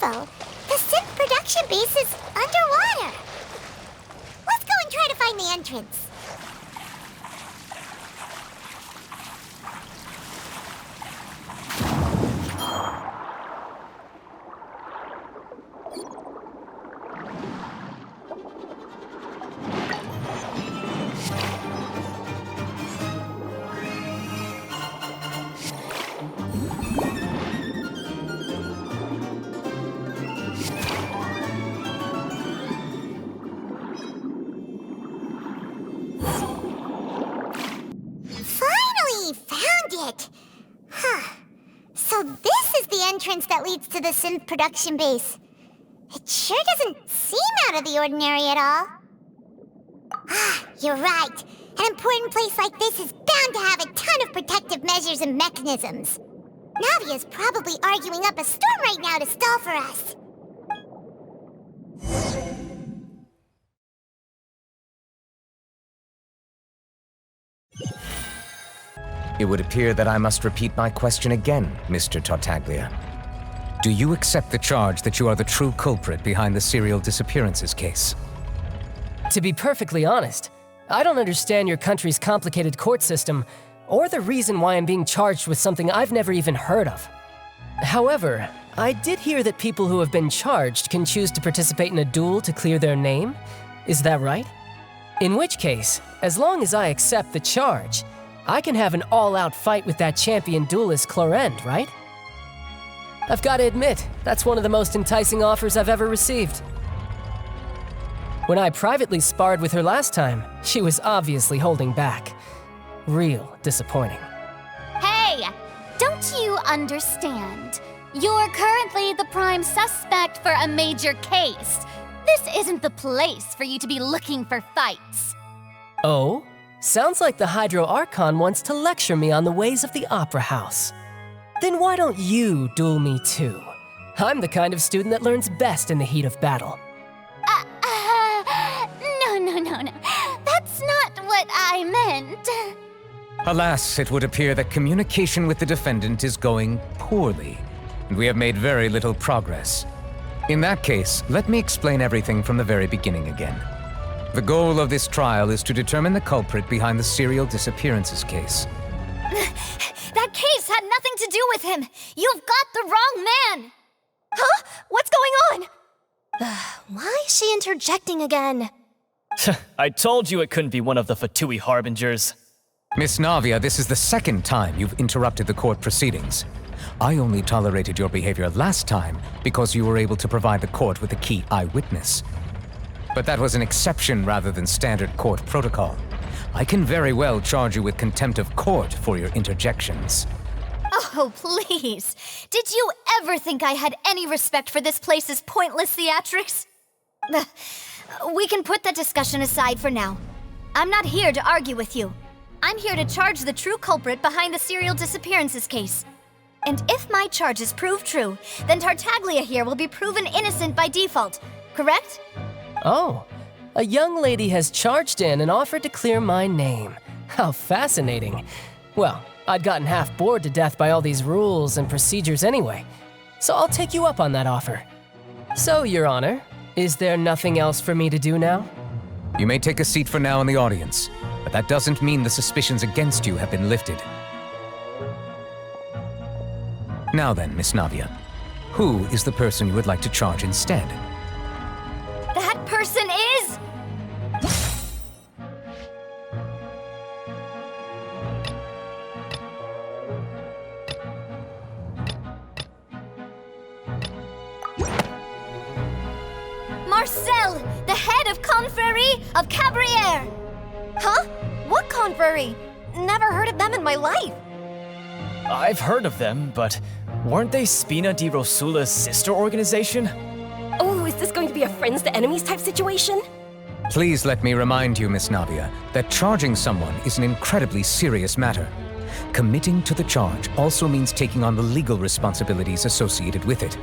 info, the synth production base is underwater. Let's go and try to find the entrance. So this is the entrance that leads to the synth production base. It sure doesn't seem out of the ordinary at all. You're right. An important place like this is bound to have a ton of protective measures and mechanisms. Navia's probably arguing up a storm right now to stall for us. It would appear that I must repeat my question again, Mr. Tartaglia. Do you accept the charge that you are the true culprit behind the serial disappearances case? To be perfectly honest, I don't understand your country's complicated court system, or the reason why I'm being charged with something I've never even heard of. However, I did hear that people who have been charged can choose to participate in a duel to clear their name. Is that right? In which case, as long as I accept the charge, I can have an all-out fight with that champion duelist Clorend, right? I've got to admit, that's one of the most enticing offers I've ever received. When I privately sparred with her last time, she was obviously holding back. Real disappointing. Hey! Don't you understand? You're currently the prime suspect for a major case. This isn't the place for you to be looking for fights. Oh? Sounds like the Hydro-Archon wants to lecture me on the ways of the Opera House. Then why don't you duel me too? I'm the kind of student that learns best in the heat of battle. No. That's not what I meant. Alas, it would appear that communication with the defendant is going poorly, and we have made very little progress. In that case, let me explain everything from the very beginning again. The goal of this trial is to determine the culprit behind the serial disappearances case. That case had nothing to do with him! You've got the wrong man! Huh? What's going on? Why is she interjecting again? I told you it couldn't be one of the Fatui Harbingers. Miss Navia, this is the second time you've interrupted the court proceedings. I only tolerated your behavior last time because you were able to provide the court with a key eyewitness. But that was an exception rather than standard court protocol. I can very well charge you with contempt of court for your interjections. Oh, please. Did you ever think I had any respect for this place's pointless theatrics? We can put that discussion aside for now. I'm not here to argue with you. I'm here to charge the true culprit behind the serial disappearances case. And if my charges prove true, then Tartaglia here will be proven innocent by default, correct? Oh, a young lady has charged in and offered to clear my name. How fascinating. Well, I'd gotten half bored to death by all these rules and procedures anyway, so I'll take you up on that offer. So, Your Honor, is there nothing else for me to do now? You may take a seat for now in the audience, but that doesn't mean the suspicions against you have been lifted. Now then, Miss Navia, who is the person you would like to charge instead? That person is... Marcel, the head of Confrérie of Cabrières! Huh? What confrérie? Never heard of them in my life. I've heard of them, but weren't they Spina di Rosula's sister organization? Oh, is this going to be a friends to enemies type situation? Please let me remind you, Miss Navia, that charging someone is an incredibly serious matter. Committing to the charge also means taking on the legal responsibilities associated with it.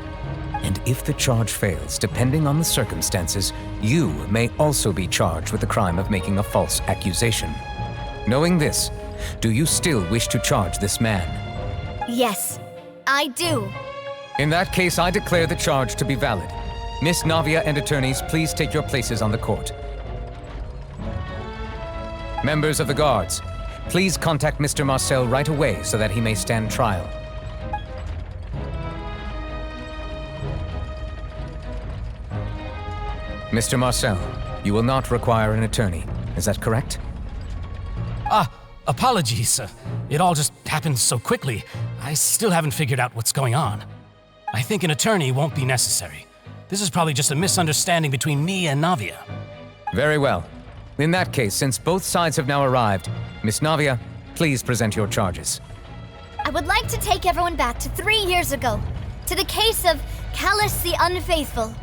And if the charge fails, depending on the circumstances, you may also be charged with the crime of making a false accusation. Knowing this, do you still wish to charge this man? Yes, I do. In that case, I declare the charge to be valid. Miss Navia and attorneys, please take your places on the court. Members of the guards, please contact Mr. Marcel right away so that he may stand trial. Mr. Marcel, you will not require an attorney. Is that correct? Apologies. It all just happened so quickly. I still haven't figured out what's going on. I think an attorney won't be necessary. This is probably just a misunderstanding between me and Navia. Very well. In that case, since both sides have now arrived, Miss Navia, please present your charges. I would like to take everyone back to 3 years ago, to the case of Callus the Unfaithful.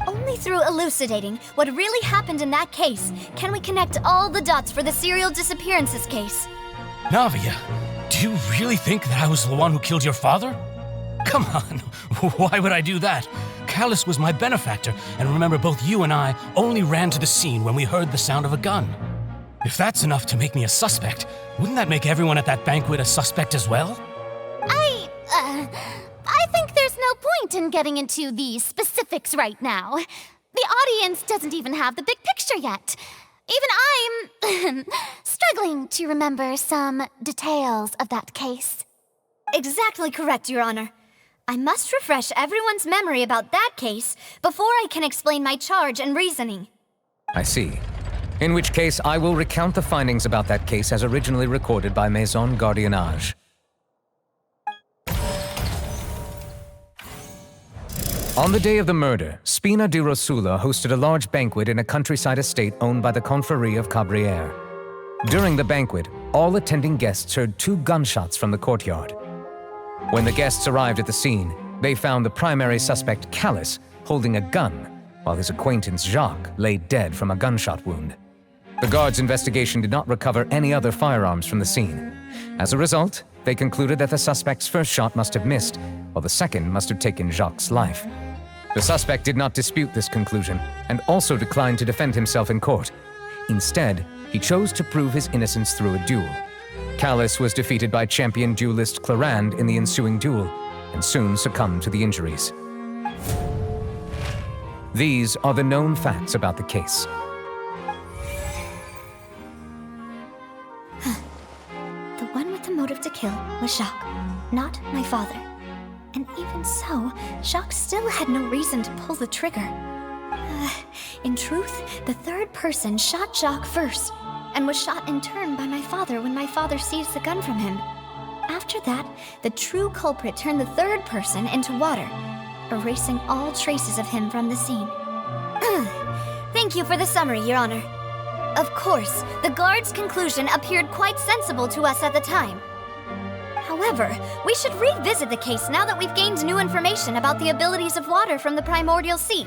Only through elucidating what really happened in that case can we connect all the dots for the serial disappearances case. Navia, do you really think that I was the one who killed your father? Come on, why would I do that? Callus was my benefactor, and remember, both you and I only ran to the scene when we heard the sound of a gun. If that's enough to make me a suspect, wouldn't that make everyone at that banquet a suspect as well? I think there's no point in getting into the specifics right now. The audience doesn't even have the big picture yet. Even I'm struggling to remember some details of that case. Exactly correct, Your Honor. I must refresh everyone's memory about that case before I can explain my charge and reasoning. I see. In which case, I will recount the findings about that case as originally recorded by Maison Gardiennage. On the day of the murder, Spina di Rosula hosted a large banquet in a countryside estate owned by the Confrérie of Cabrières. During the banquet, all attending guests heard 2 gunshots from the courtyard. When the guests arrived at the scene, they found the primary suspect, Callus, holding a gun, while his acquaintance, Jacques, lay dead from a gunshot wound. The guards' investigation did not recover any other firearms from the scene. As a result, they concluded that the suspect's first shot must have missed, while the second must have taken Jacques' life. The suspect did not dispute this conclusion, and also declined to defend himself in court. Instead, he chose to prove his innocence through a duel. Callus was defeated by champion duelist Clarande in the ensuing duel, and soon succumbed to the injuries. These are the known facts about the case. The one with the motive to kill was Jacques, not my father. And even so, Jacques still had no reason to pull the trigger. In truth, the third person shot Jacques first, and was shot in turn by my father when my father seized the gun from him. After that, the true culprit turned the third person into water, erasing all traces of him from the scene. Thank you for the summary, Your Honor. Of course, the guard's conclusion appeared quite sensible to us at the time. However, we should revisit the case now that we've gained new information about the abilities of water from the primordial sea.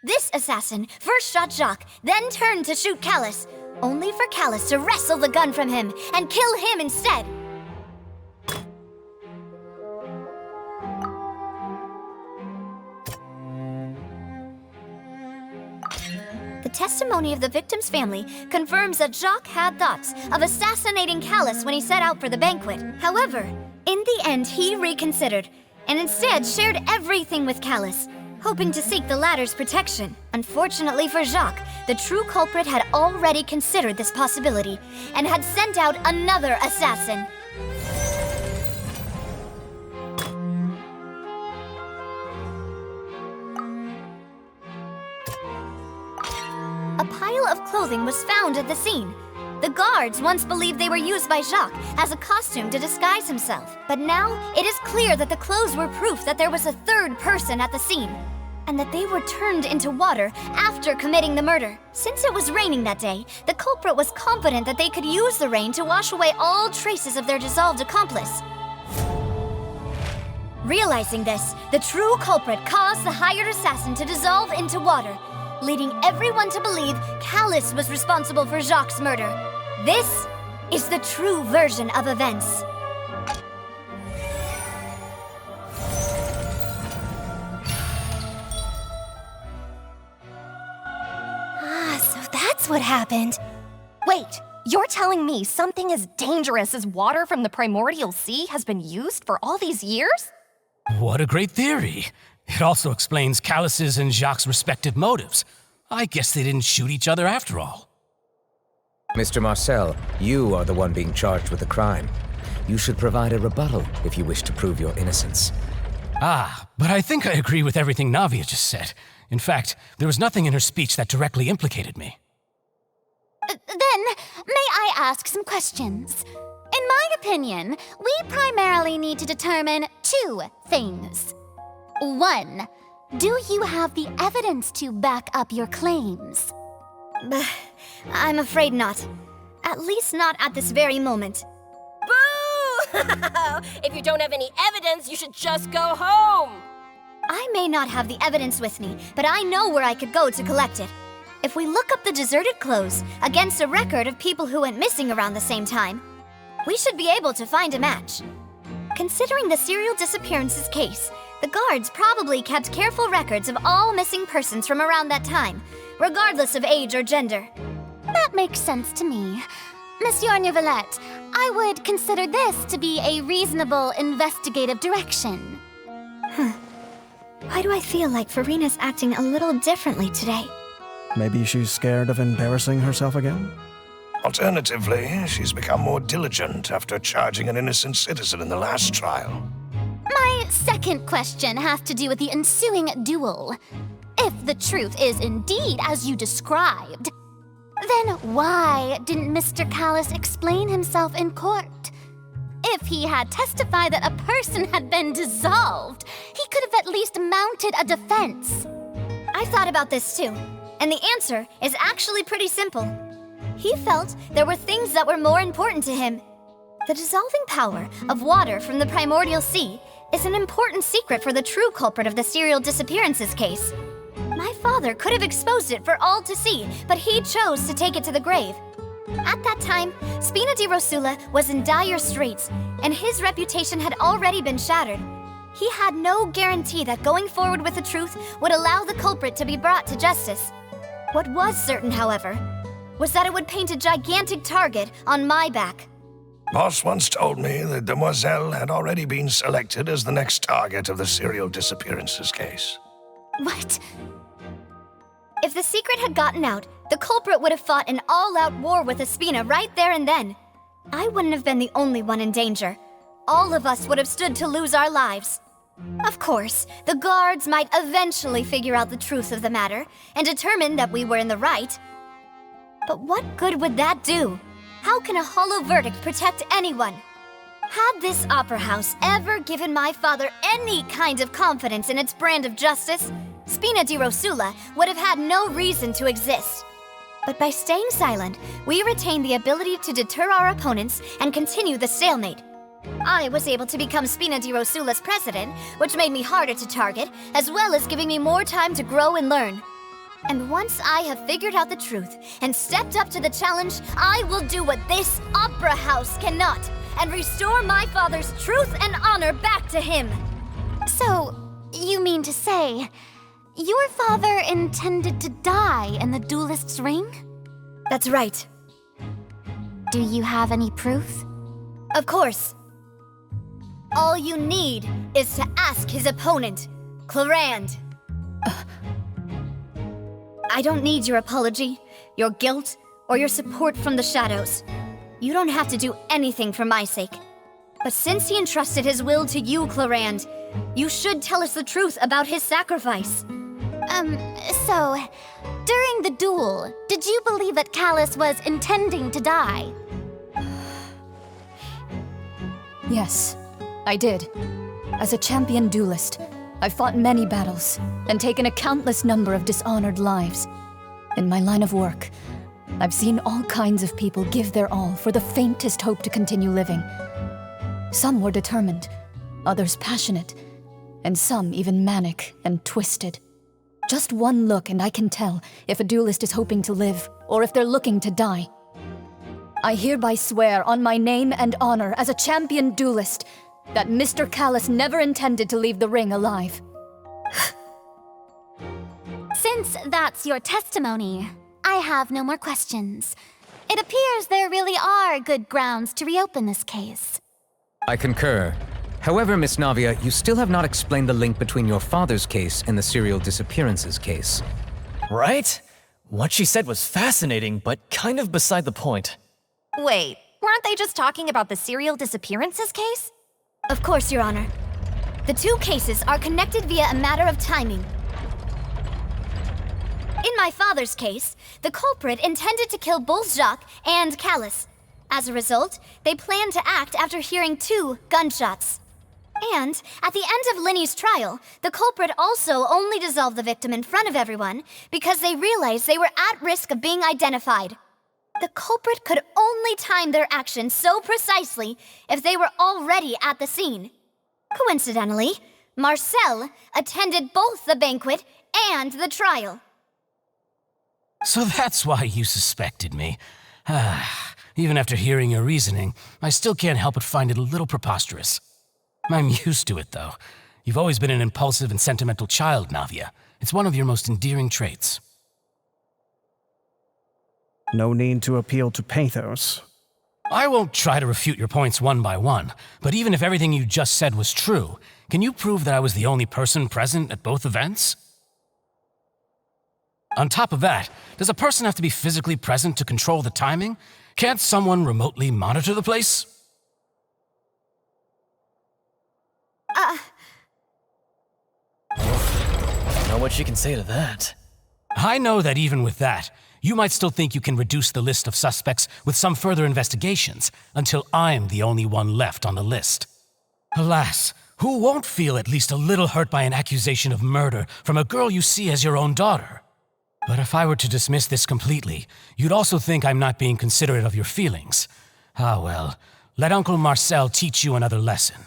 This assassin first shot Jacques, then turned to shoot Callus, only for Callus to wrestle the gun from him and kill him instead. The testimony of the victim's family confirms that Jacques had thoughts of assassinating Callus when he set out for the banquet. However, in the end, he reconsidered and instead shared everything with Callus, hoping to seek the latter's protection. Unfortunately for Jacques, the true culprit had already considered this possibility and had sent out another assassin. A pile of clothing was found at the scene. The guards once believed they were used by Jacques as a costume to disguise himself. But now, it is clear that the clothes were proof that there was a third person at the scene, and that they were turned into water after committing the murder. Since it was raining that day, the culprit was confident that they could use the rain to wash away all traces of their dissolved accomplice. Realizing this, the true culprit caused the hired assassin to dissolve into water, leading everyone to believe Callus was responsible for Jacques' murder. This is the true version of events. that's what happened. Wait, you're telling me something as dangerous as water from the primordial sea has been used for all these years? What a great theory. It also explains Callus's and Jacques' respective motives. I guess they didn't shoot each other after all. Mr. Marcel, you are the one being charged with the crime. You should provide a rebuttal if you wish to prove your innocence. But I think I agree with everything Navia just said. In fact, there was nothing in her speech that directly implicated me. Then, may I ask some questions? In my opinion, we primarily need to determine 2 things. 1, do you have the evidence to back up your claims? I'm afraid not. At least not at this very moment. Boo! If you don't have any evidence, you should just go home! I may not have the evidence with me, but I know where I could go to collect it. If we look up the deserted clothes against a record of people who went missing around the same time, we should be able to find a match. Considering the serial disappearances case, the guards probably kept careful records of all missing persons from around that time, regardless of age or gender. That makes sense to me. Monsieur Neuvillette, I would consider this to be a reasonable investigative direction. Why do I feel like Farina's acting a little differently today? Maybe she's scared of embarrassing herself again? Alternatively, she's become more diligent after charging an innocent citizen in the last trial. My second question has to do with the ensuing duel. If the truth is indeed as you described, then why didn't Mr. Callus explain himself in court? If he had testified that a person had been dissolved, he could have at least mounted a defense. I've thought about this too, and the answer is actually pretty simple. He felt there were things that were more important to him. The dissolving power of water from the primordial sea is an important secret for the true culprit of the serial disappearances case. My father could have exposed it for all to see, but he chose to take it to the grave. At that time, Spina di Rosula was in dire straits, and his reputation had already been shattered. He had no guarantee that going forward with the truth would allow the culprit to be brought to justice. What was certain, however, was that it would paint a gigantic target on my back. Boss once told me that Demoiselle had already been selected as the next target of the serial disappearances case. What? If the secret had gotten out, the culprit would have fought an all-out war with Espina right there and then. I wouldn't have been the only one in danger. All of us would have stood to lose our lives. Of course, the guards might eventually figure out the truth of the matter and determine that we were in the right. But what good would that do? How can a hollow verdict protect anyone? Had this opera house ever given my father any kind of confidence in its brand of justice, Spina di Rosula would have had no reason to exist. But by staying silent, we retained the ability to deter our opponents and continue the stalemate. I was able to become Spina di Rosula's president, which made me harder to target, as well as giving me more time to grow and learn. And once I have figured out the truth and stepped up to the challenge, I will do what this opera house cannot, and restore my father's truth and honor back to him. So, you mean to say, your father intended to die in the duelist's ring? That's right. Do you have any proof? Of course. All you need is to ask his opponent, Clarand. I don't need your apology, your guilt, or your support from the shadows. You don't have to do anything for my sake. But since he entrusted his will to you, Clarand, you should tell us the truth about his sacrifice. So, during the duel, did you believe that Callus was intending to die? Yes, I did. As a champion duelist, I've fought many battles and taken a countless number of dishonored lives. In my line of work, I've seen all kinds of people give their all for the faintest hope to continue living. Some were determined, others passionate, and some even manic and twisted. Just one look and I can tell if a duelist is hoping to live or if they're looking to die. I hereby swear on my name and honor as a champion duelist that Mr. Callus never intended to leave the ring alive. Since that's your testimony, I I have no more questions. It appears there really are good grounds to reopen this case. I concur. However, Miss Navia, you still have not explained the link between your father's case and the serial disappearances case. Right? What she said was fascinating, but kind of beside the point. Wait, weren't they just talking about the serial disappearances case? Of course, Your Honor. The two cases are connected via a matter of timing. In my father's case, the culprit intended to kill both Jacques and Callus. As a result, they planned to act after hearing 2 gunshots. And at the end of Linny's trial, the culprit also only dissolved the victim in front of everyone because they realized they were at risk of being identified. The culprit could only time their actions so precisely if they were already at the scene. Coincidentally, Marcel attended both the banquet and the trial. So that's why you suspected me. Even after hearing your reasoning, I still can't help but find it a little preposterous. I'm used to it, though. You've always been an impulsive and sentimental child, Navia. It's one of your most endearing traits. No need to appeal to pathos. I won't try to refute your points one by one, but even if everything you just said was true, can you prove that I was the only person present at both events? On top of that, does a person have to be physically present to control the timing? Can't someone remotely monitor the place? Don't know what she can say to that. I know that even with that, you might still think you can reduce the list of suspects with some further investigations until I'm the only one left on the list. Alas, who won't feel at least a little hurt by an accusation of murder from a girl you see as your own daughter? But if I were to dismiss this completely, you'd also think I'm not being considerate of your feelings. Ah well, let Uncle Marcel teach you another lesson.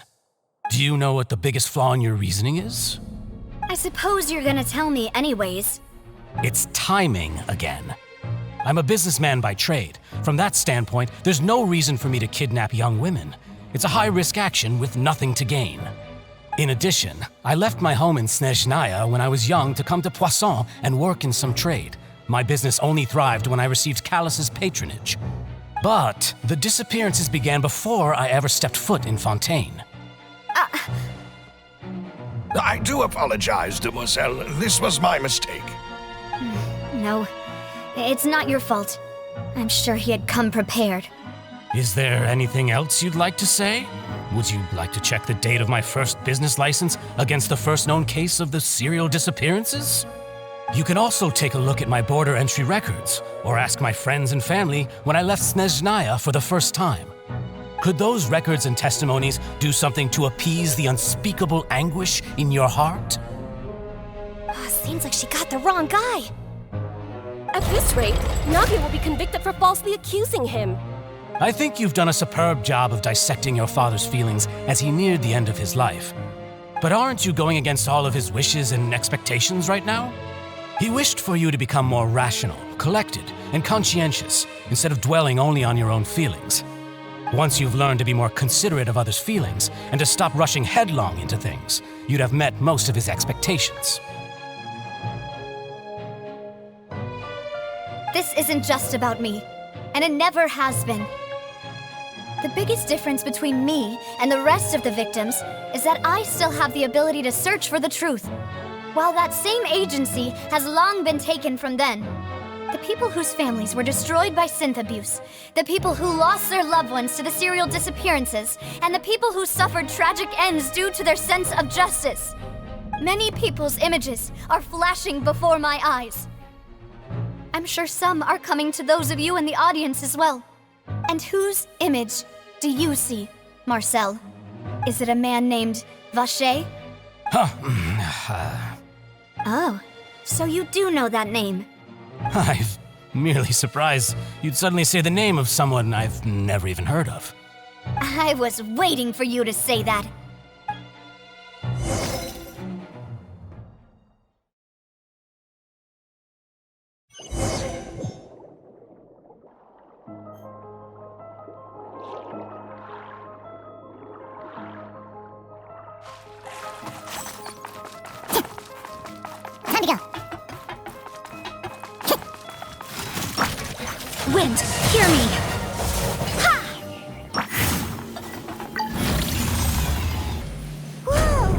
Do you know what the biggest flaw in your reasoning is? I suppose you're gonna tell me anyways. It's timing again. I'm a businessman by trade. From that standpoint, there's no reason for me to kidnap young women. It's a high-risk action with nothing to gain. In addition, I left my home in Snezhnaya when I was young to come to Poisson and work in some trade. My business only thrived when I received Callus's patronage. But the disappearances began before I ever stepped foot in Fontaine. I do apologize, Demoiselle. This was my mistake. No, it's not your fault. I'm sure he had come prepared. Is there anything else you'd like to say? Would you like to check the date of my first business license against the first known case of the serial disappearances? You can also take a look at my border entry records, or ask my friends and family when I left Snezhnaya for the first time. Could those records and testimonies do something to appease the unspeakable anguish in your heart? Seems like she got the wrong guy. At this rate, Navia will be convicted for falsely accusing him. I think you've done a superb job of dissecting your father's feelings as he neared the end of his life. But aren't you going against all of his wishes and expectations right now? He wished for you to become more rational, collected, and conscientious, instead of dwelling only on your own feelings. Once you've learned to be more considerate of others' feelings and to stop rushing headlong into things, you'd have met most of his expectations. This isn't just about me, and it never has been. The biggest difference between me and the rest of the victims is that I still have the ability to search for the truth, while that same agency has long been taken from them. The people whose families were destroyed by synth abuse, the people who lost their loved ones to the serial disappearances, and the people who suffered tragic ends due to their sense of justice. Many people's images are flashing before my eyes. I'm sure some are coming to those of you in the audience as well. And whose image do you see, Marcel? Is it a man named Vacher? Oh, so you do know that name. I'm merely surprised you'd suddenly say the name of someone I've never even heard of. I was waiting for you to say that. Time to go. Wind, hear me! Whoa!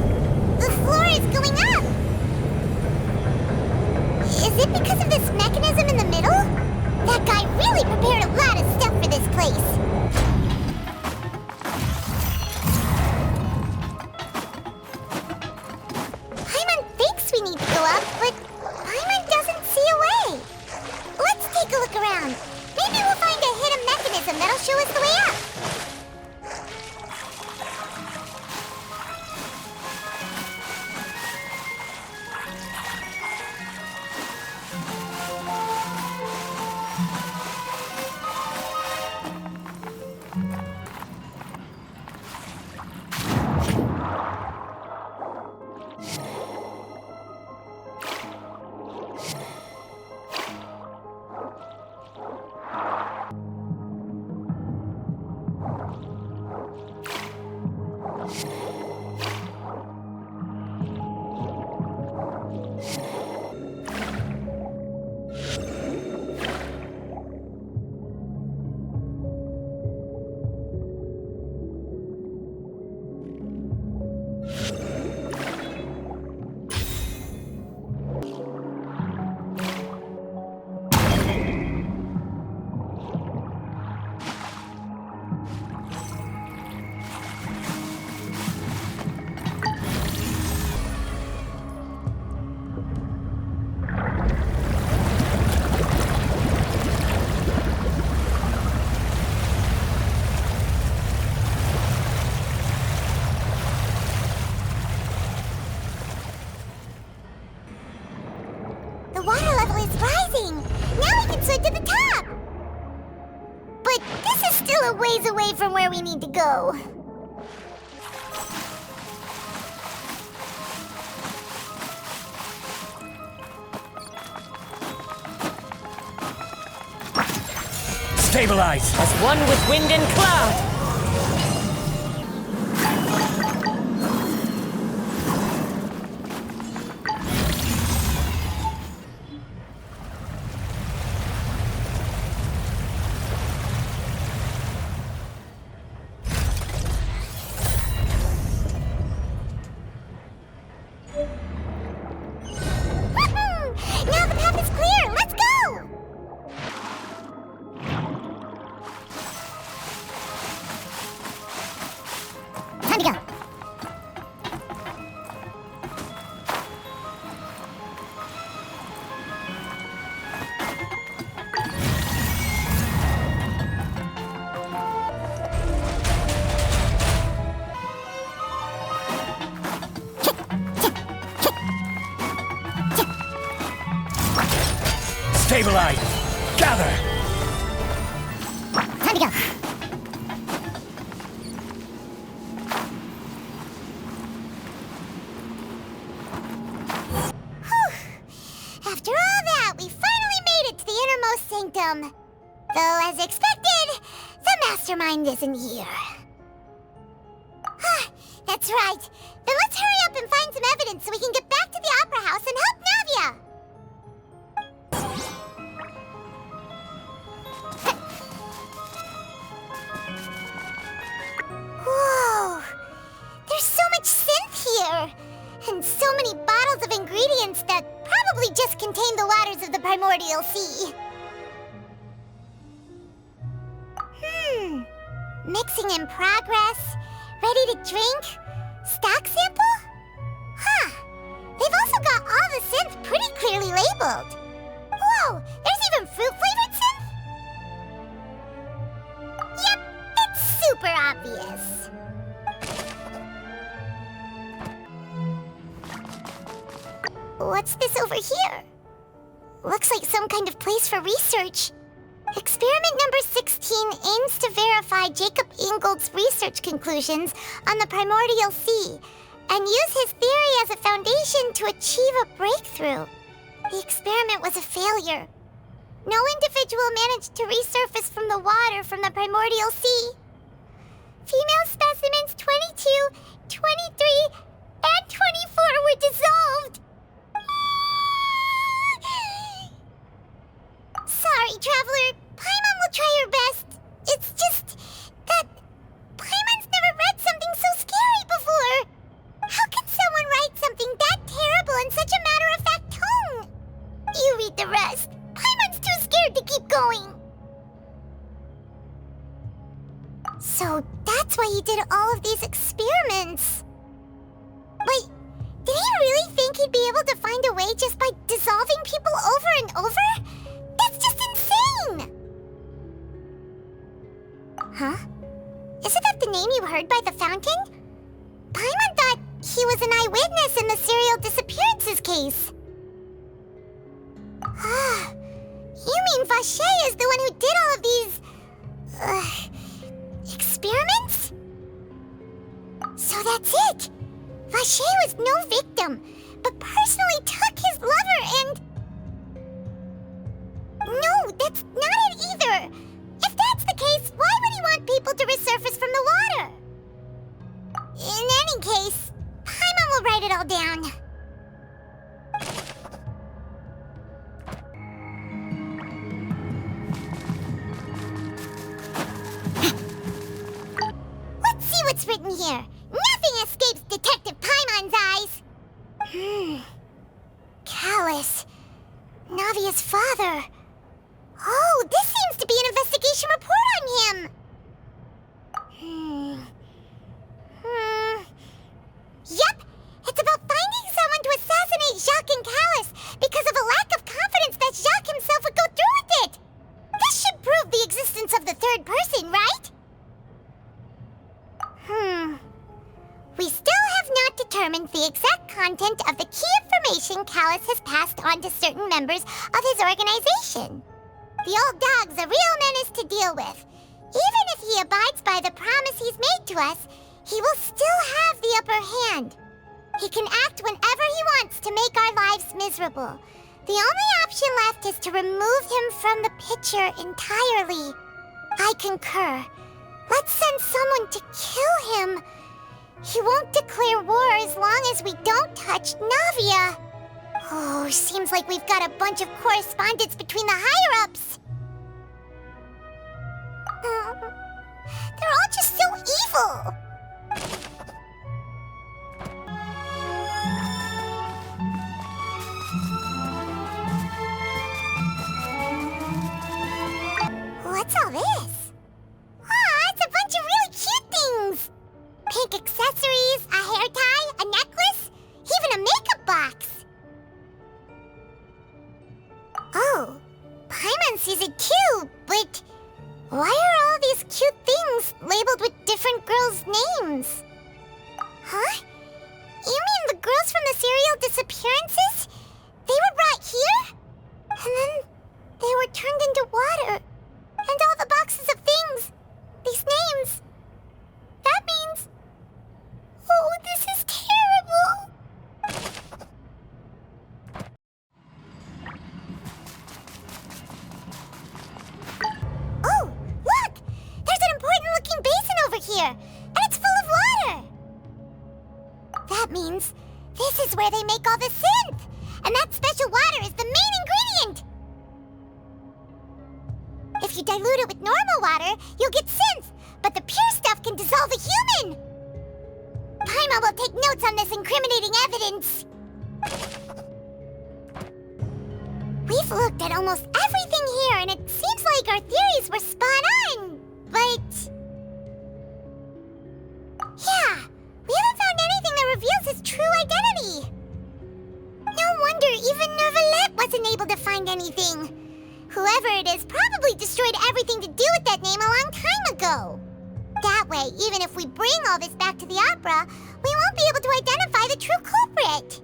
The floor is going up! Is it because of this mechanism in the middle? That guy really prepared a lot of stuff for this place. Paimon thinks we need to go up, but Paimon doesn't see a way. Let's take a look around. Maybe we'll find a hidden mechanism that'll show us the way up. The water level is rising! Now we can swim to the top! But this is still a ways away from where we need to go. Stabilize! As one with wind and cloud! Now the path is clear! Let's go! Time to go. Stabilize! Gather! Time to go. Whew. After all that, we finally made it to the innermost sanctum. Though, as expected, the mastermind isn't here. That's right. Then let's hurry up and find some evidence so we can get back to the Opera House and help Navia. Whoa! There's so much synth here! And so many bottles of ingredients that probably just contain the waters of the Primordial Sea. Mixing in progress, ready to drink, stock sample? Huh. They've also got all the synth pretty clearly labeled. Whoa, there's even fruit-flavored synth? Yep, it's super obvious. What's this over here? Looks like some kind of place for research. Experiment number 16 aims to verify Jacob Ingold's research conclusions on the Primordial Sea and use his theory as a foundation to achieve a breakthrough. The experiment was a failure. No individual managed to resurface from the water from the Primordial Sea. Female specimens 22, 23, and 24 were dissolved. Sorry, Traveler. Paimon with the rest. Paimon's too scared to keep going. So that's why he did all of these experiments. Wait, did he really think he'd be able to find a way just by dissolving people over and over? That's just insane! Huh? Isn't that the name you heard by the fountain? Paimon thought he was an eyewitness in the serial disappearances case. You mean Vacher is the one who did all of these... experiments? So that's it! Vacher was no victim, but personally took his lover and... No, that's not it either! If that's the case, why would he want people to resurface from the water? In any case, Paimon will write it all down. Let's see what's written here. Nothing escapes Detective Paimon's eyes. Callus. Navia's father. Oh, this seems to be an investigation report on him. Yep, it's about finding someone to assassinate Jacques and Callus because of a lack of confidence that Jacques himself would go through with it. This should prove the existence of the third person, right? We still have not determined the exact content of the key information Callus has passed on to certain members of his organization. The old dog's a real menace to deal with. Even if he abides by the promise he's made to us, he will still have the upper hand. He can act whenever he wants to make our lives miserable. The only option left is to remove him from the picture entirely. I concur. Let's send someone to kill him. He won't declare war as long as we don't touch Navia. Oh, seems like we've got a bunch of correspondence between the higher-ups. They're all just so evil. What's all this? It's a bunch of really cute things. Pink accessories, a hair tie, a necklace, even a makeup box. Oh, Paimon sees it too, but why are all these cute things labeled with different girls' names? Huh? You mean the girls from the serial disappearances? They were brought here? And then they were turned into water. And all the boxes of things, these names. That means... Oh, this is terrible! Oh, look! There's an important-looking basin over here, and it's full of water! That means this is where they make all the synth, and that special water is the main ingredient! If you dilute it with normal water, you'll get synth, but the pure stuff can dissolve a human! Paimon will take notes on this incriminating evidence. We've looked at almost everything here, and it seems like our theories were spot on, but... Yeah, we haven't found anything that reveals his true identity. No wonder even Neuvillette wasn't able to find anything. Whoever it is probably destroyed everything to do with that name a long time ago. That way, even if we bring all this back to the opera, we won't be able to identify the true culprit.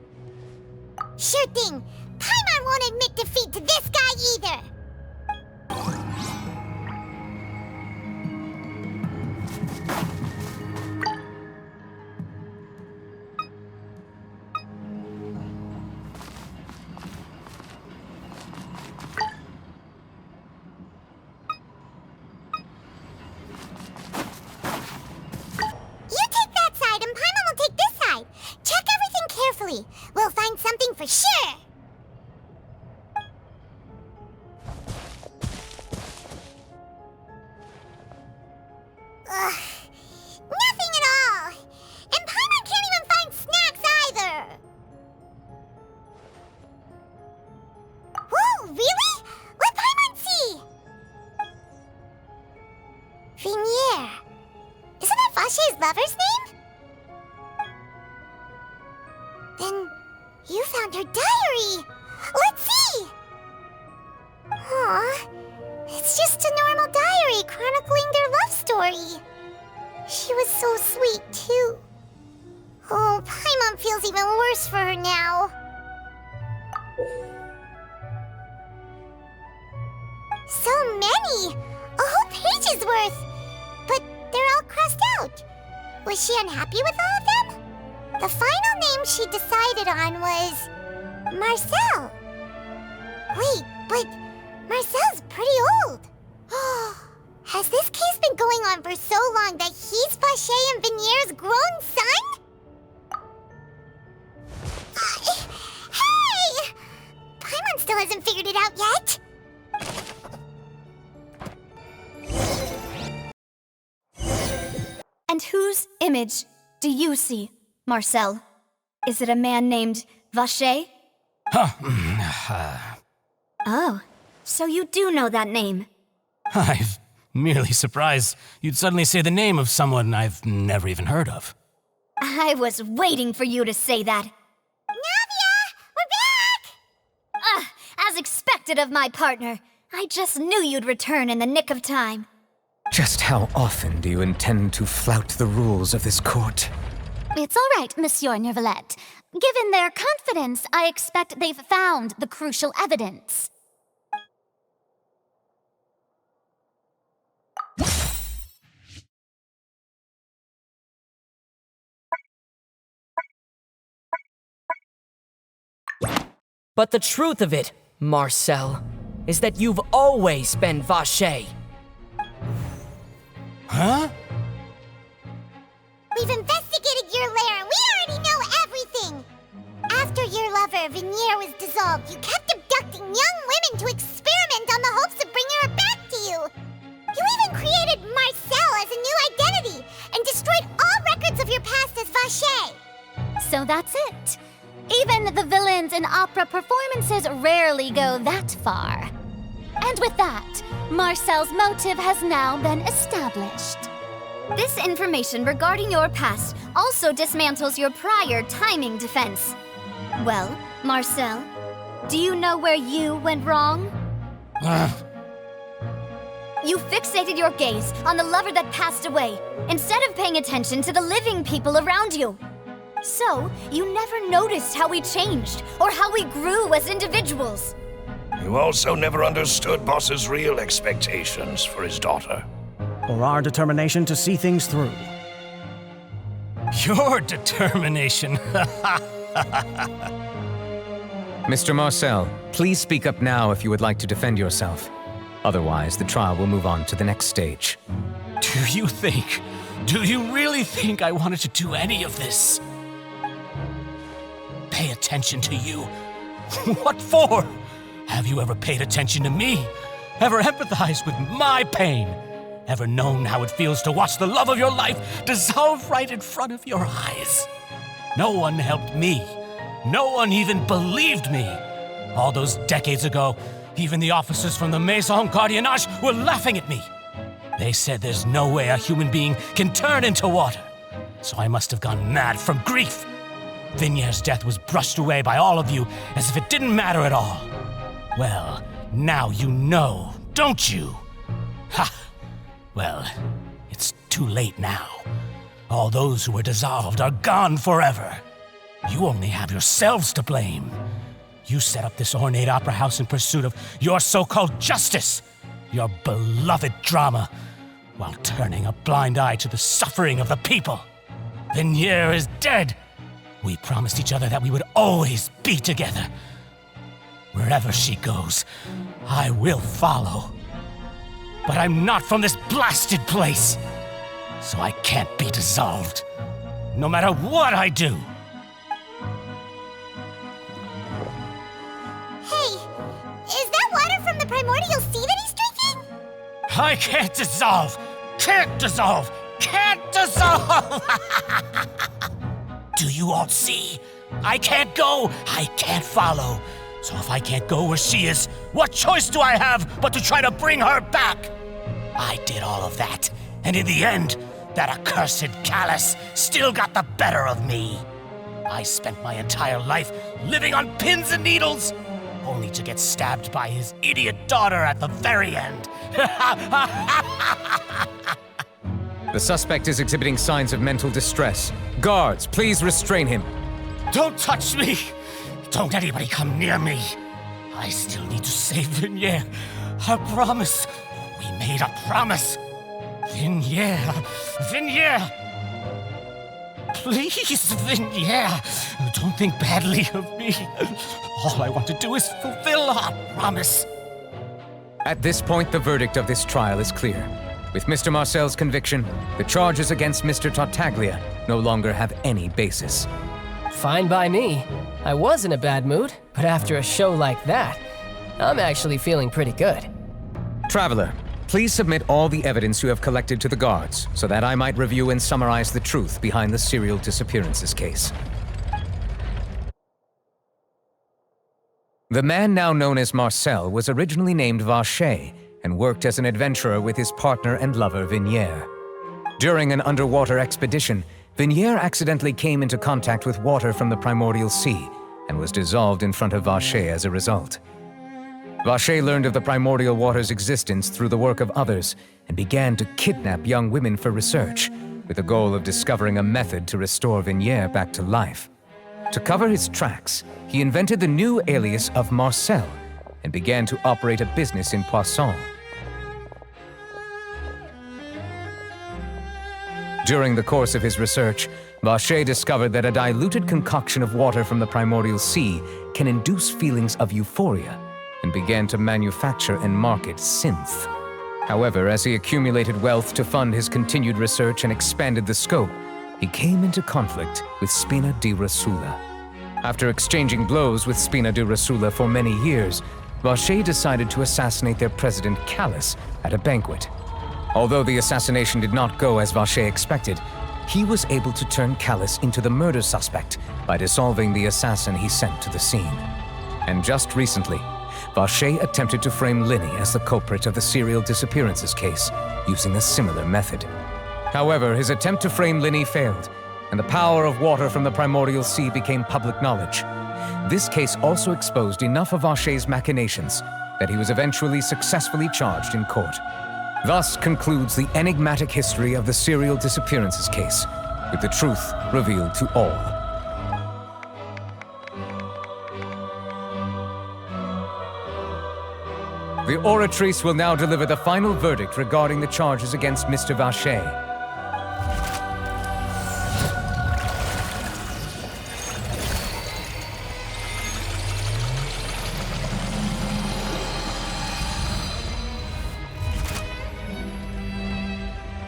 Sure thing. Paimon won't admit defeat to this guy either. We'll find something for sure! Vacher's lover's name? Then you found her diary. Let's see! Aw, it's just a normal diary chronicling their love story. She was so sweet, too. Oh, Paimon feels even worse for her now. So many! A whole page's worth! But they're all crossed out. Was she unhappy with all of them? The final name she decided on was Marcel. Wait, but Marcel's pretty old. Has this case been going on for so long that he's Vacher and Vanier's grown son? Hey! Paimon still hasn't figured it out yet. And whose image do you see, Marcel? Is it a man named Vacher? Oh, so you do know that name. I'm merely surprised you'd suddenly say the name of someone I've never even heard of. I was waiting for you to say that. Navia! We're back! As expected of my partner. I just knew you'd return in the nick of time. Just how often do you intend to flout the rules of this court? It's all right, Monsieur Neuvillette. Given their confidence, I expect they've found the crucial evidence. But the truth of it, Marcel, is that you've always been Vacher. Huh? We've investigated your lair and we already know everything! After your lover, Vanier, was dissolved, you kept abducting young women to experiment on the hopes of bringing her back to you! You even created Marcel as a new identity and destroyed all records of your past as Vacher! So that's it. Even the villains in opera performances rarely go that far. And with that, Marcel's motive has now been established. This information regarding your past also dismantles your prior timing defense. Well, Marcel, do you know where you went wrong? You fixated your gaze on the lover that passed away, instead of paying attention to the living people around you. So, you never noticed how we changed, or how we grew as individuals. You also never understood Boss's real expectations for his daughter. Or our determination to see things through. Your determination. Mr. Marcel, please speak up now if you would like to defend yourself. Otherwise, the trial will move on to the next stage. Do you really think I wanted to do any of this? Pay attention to you? What for? Have you ever paid attention to me? Ever empathized with my pain? Ever known how it feels to watch the love of your life dissolve right in front of your eyes? No one helped me. No one even believed me. All those decades ago, even the officers from the Reason-Archon-Genshin were laughing at me. They said there's no way a human being can turn into water. So I must have gone mad from grief. Vanier's death was brushed away by all of you as if it didn't matter at all. Well, now you know, don't you? Ha! Well, it's too late now. All those who were dissolved are gone forever. You only have yourselves to blame. You set up this ornate opera house in pursuit of your so-called justice, your beloved drama, while turning a blind eye to the suffering of the people. Vanier is dead. We promised each other that we would always be together. Wherever she goes, I will follow. But I'm not from this blasted place, so I can't be dissolved, no matter what I do. Hey, is that water from the primordial sea that he's drinking? I can't dissolve! Can't dissolve! Can't dissolve! Do you all see? I can't go, I can't follow. So if I can't go where she is, what choice do I have but to try to bring her back? I did all of that, and in the end, That accursed Callus still got the better of me. I spent my entire life living on pins and needles, only to get stabbed by his idiot daughter at the very end. The suspect is exhibiting signs of mental distress. Guards, please restrain him. Don't touch me! Don't anybody come near me! I still need to save Vignere. I promise. We made a promise. Vignere! Vignere! Please, Vignere! Don't think badly of me. All I want to do is fulfill our promise. At this point, the verdict of this trial is clear. With Mr. Marcel's conviction, the charges against Mr. Tartaglia no longer have any basis. Fine by me. I was in a bad mood, but after a show like that, I'm actually feeling pretty good. Traveler, please submit all the evidence you have collected to the guards, so that I might review and summarize the truth behind the serial disappearances case. The man now known as Marcel was originally named Vacher and worked as an adventurer with his partner and lover Vignere. During an underwater expedition, Vignere accidentally came into contact with water from the primordial sea and was dissolved in front of Vacher as a result. Vacher learned of the primordial water's existence through the work of others and began to kidnap young women for research, with the goal of discovering a method to restore Vignere back to life. To cover his tracks, he invented the new alias of Marcel and began to operate a business in Poisson. During the course of his research, Vacher discovered that a diluted concoction of water from the primordial sea can induce feelings of euphoria, and began to manufacture and market synth. However, as he accumulated wealth to fund his continued research and expanded the scope, he came into conflict with Spina di Rosula. After exchanging blows with Spina di Rosula for many years, Vacher decided to assassinate their president Callus at a banquet. Although the assassination did not go as Vacher expected, he was able to turn Callus into the murder suspect by dissolving the assassin he sent to the scene. And just recently, Vacher attempted to frame Linny as the culprit of the serial disappearances case, using a similar method. However, his attempt to frame Linny failed, and the power of water from the primordial sea became public knowledge. This case also exposed enough of Vacher's machinations that he was eventually successfully charged in court. Thus concludes the enigmatic history of the serial disappearances case, with the truth revealed to all. The Oratrice will now deliver the final verdict regarding the charges against Mr. Vacher.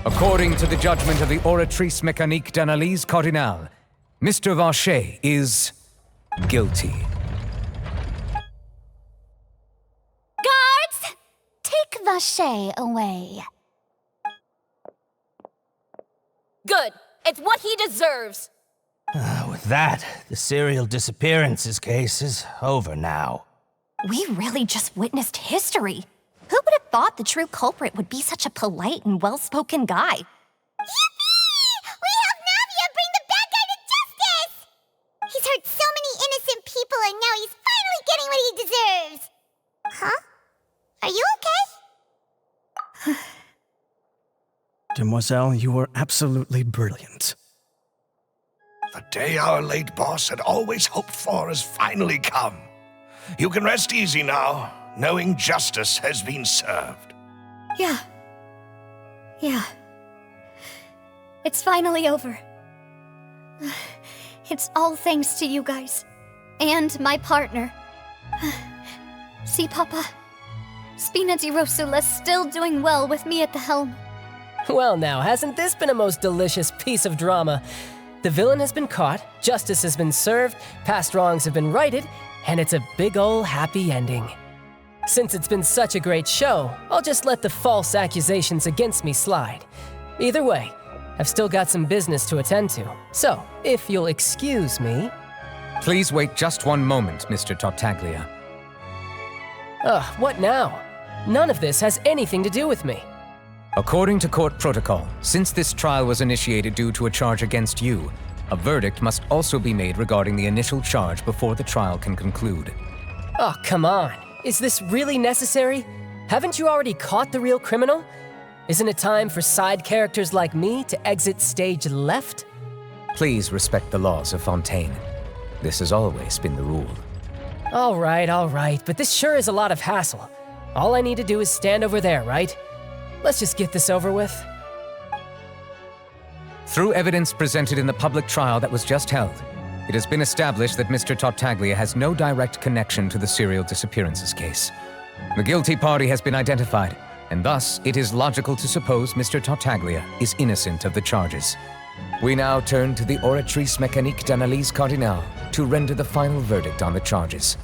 According to the judgment of the Oratrice Mécanique d'Analyse Cardinale, Mr. Vacher is guilty. Guards! Take Vacher away. Good. It's what he deserves. With that, the serial disappearances case is over now. We really just witnessed history. Who would have thought the true culprit would be such a polite and well-spoken guy? Yippee! We helped Navia bring the bad guy to justice! He's hurt so many innocent people and now he's finally getting what he deserves! Huh? Are you okay? Demoiselle, you were absolutely brilliant. The day our late boss had always hoped for has finally come. You can rest easy now, knowing justice has been served. Yeah. It's finally over. It's all thanks to you guys. And my partner. See, Papa? Spina di Rosula's still doing well with me at the helm. Well now, hasn't this been a most delicious piece of drama? The villain has been caught, justice has been served, past wrongs have been righted, and it's a big ol' happy ending. Since it's been such a great show, I'll just let the false accusations against me slide. Either way, I've still got some business to attend to, so if you'll excuse me... Please wait just one moment, Mr. Tartaglia. What now? None of this has anything to do with me. According to court protocol, since this trial was initiated due to a charge against you, a verdict must also be made regarding the initial charge before the trial can conclude. Oh, come on. Is this really necessary? Haven't you already caught the real criminal? Isn't it time for side characters like me to exit stage left? Please respect the laws of Fontaine. This has always been the rule. All right, but this sure is a lot of hassle. All I need to do is stand over there, right? Let's just get this over with. Through evidence presented in the public trial that was just held, it has been established that Mr. Tartaglia has no direct connection to the serial disappearances case. The guilty party has been identified, and thus it is logical to suppose Mr. Tartaglia is innocent of the charges. We now turn to the Oratrice Mécanique d'Analyse Cardinale to render the final verdict on the charges.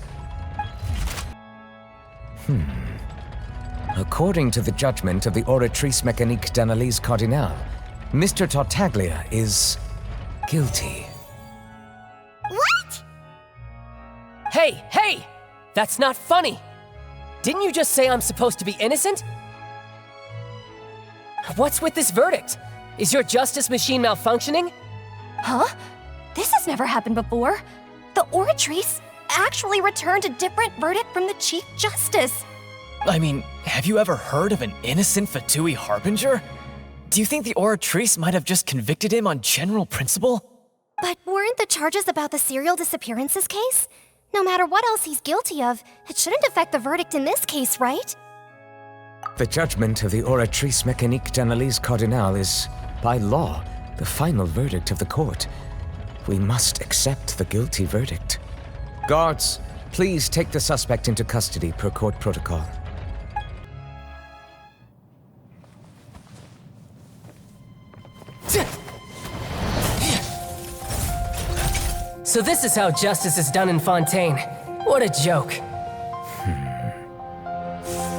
According to the judgment of the Oratrice Mécanique d'Analyse Cardinale, Mr. Tartaglia is guilty. What? Hey! That's not funny! Didn't you just say I'm supposed to be innocent? What's with this verdict? Is your justice machine malfunctioning? Huh? This has never happened before. The Oratrice actually returned a different verdict from the Chief Justice. I mean, have you ever heard of an innocent Fatui Harbinger? Do you think the Oratrice might have just convicted him on general principle? But weren't the charges about the serial disappearances case? No matter what else he's guilty of, it shouldn't affect the verdict in this case, right? The judgment of the Oratrice Mécanique d'Analyse Cardinale is, by law, the final verdict of the court. We must accept the guilty verdict. Guards, please take the suspect into custody per court protocol. So this is how justice is done in Fontaine. What a joke.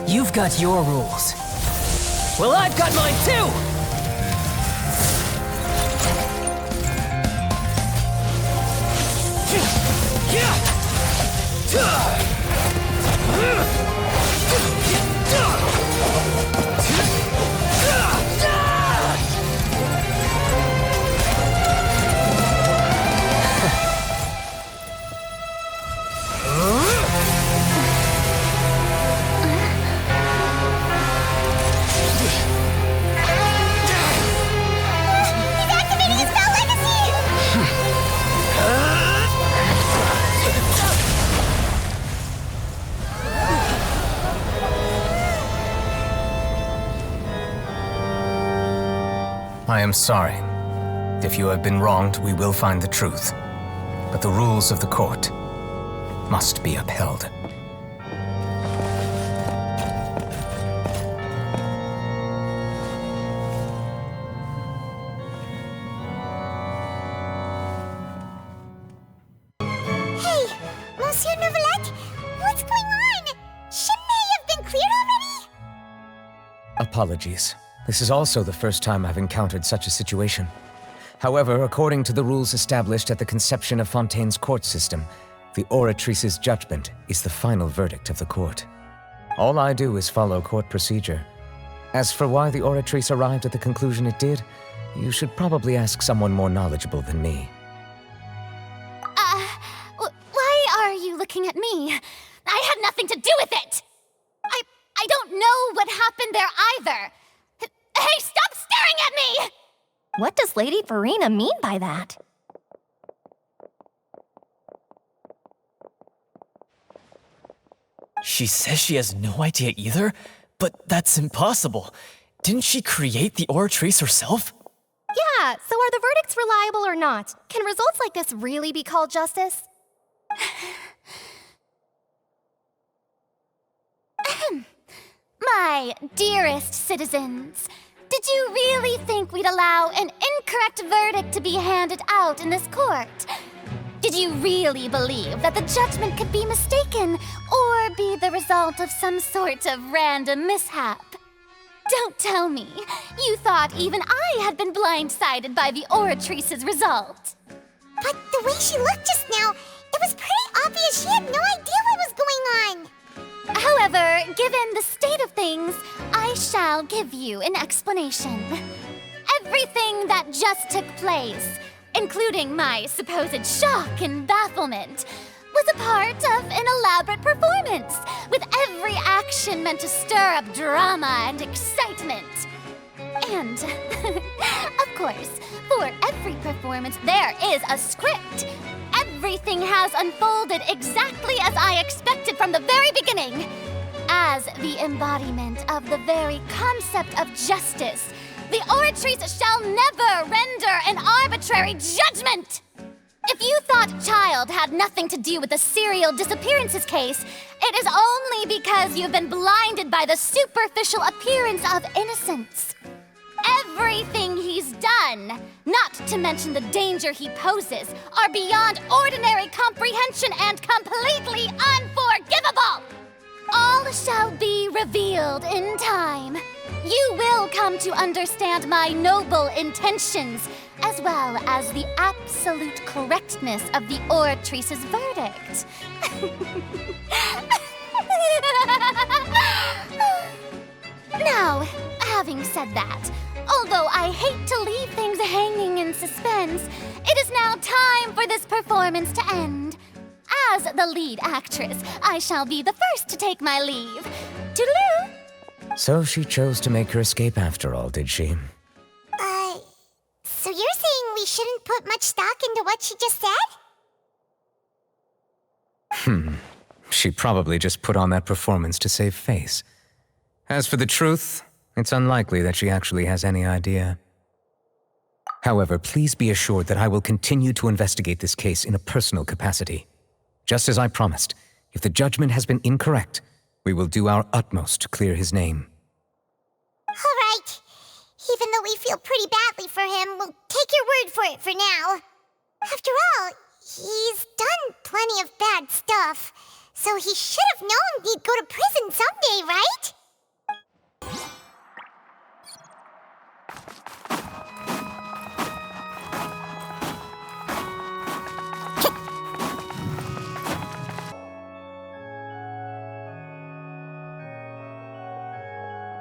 You've got your rules. Well, I've got mine too! I am sorry. If you have been wronged, we will find the truth. But the rules of the court must be upheld. Hey, Monsieur Neuvillette, what's going on? Shouldn't they have been cleared already? Apologies. This is also the first time I've encountered such a situation. However, according to the rules established at the conception of Fontaine's court system, the Oratrice's judgment is the final verdict of the court. All I do is follow court procedure. As for why the Oratrice arrived at the conclusion it did, you should probably ask someone more knowledgeable than me. Why are you looking at me? I had nothing to do with it! I don't know what happened there either! Hey, stop staring at me! What does Lady Verena mean by that? She says she has no idea either, but that's impossible. Didn't she create the Oratrice herself? Yeah, so are the verdicts reliable or not? Can results like this really be called justice? My dearest citizens, did you really think we'd allow an incorrect verdict to be handed out in this court? Did you really believe that the judgment could be mistaken or be the result of some sort of random mishap? Don't tell me you thought even I had been blindsided by the Oratrice's result. But the way she looked just now, it was pretty obvious she had no idea what was going on. However, given the state of things, I shall shall give you an explanation. Everything that just took place, including my supposed shock and bafflement, was a part of an elaborate performance, with every action meant to stir up drama and excitement. And, of course, for every performance there is a script. Everything has unfolded exactly as I expected from the very beginning. As the embodiment of the very concept of justice, the Oratrice shall never render an arbitrary judgment! If you thought Child had nothing to do with the serial disappearances case, it is only because you've been blinded by the superficial appearance of innocence. Everything he's done, not to mention the danger he poses, are beyond ordinary comprehension and completely unforgivable! All shall be revealed in time. You will come to understand my noble intentions, as well as the absolute correctness of the Oratrice's verdict. Now, having said that, although I hate to leave things hanging in suspense, it is now time for this performance to end. As the lead actress, I shall be the first to take my leave. Toodaloo! So she chose to make her escape after all, did she? So you're saying we shouldn't put much stock into what she just said? She probably just put on that performance to save face. As for the truth, it's unlikely that she actually has any idea. However, please be assured that I will continue to investigate this case in a personal capacity. Just as I promised, if the judgment has been incorrect, we will do our utmost to clear his name. All right. Even though we feel pretty badly for him, we'll take your word for it for now. After all, he's done plenty of bad stuff, so he should have known he'd go to prison someday, right?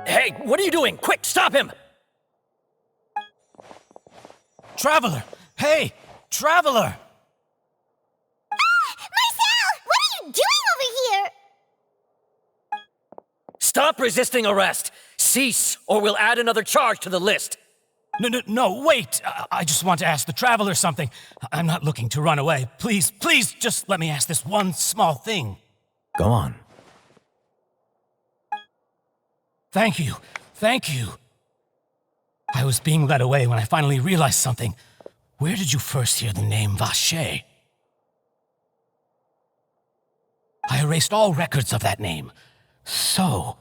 Hey, what are you doing? Quick, stop him! Traveler! Hey! Traveler! Marcel! What are you doing over here? Stop resisting arrest! Cease, or we'll add another charge to the list! No, wait! I just want to ask the Traveler something. I'm not looking to run away. Please, just let me ask this one small thing. Go on. Thank you. I was being led away when I finally realized something. Where did you first hear the name Vacher? I erased all records of that name. So,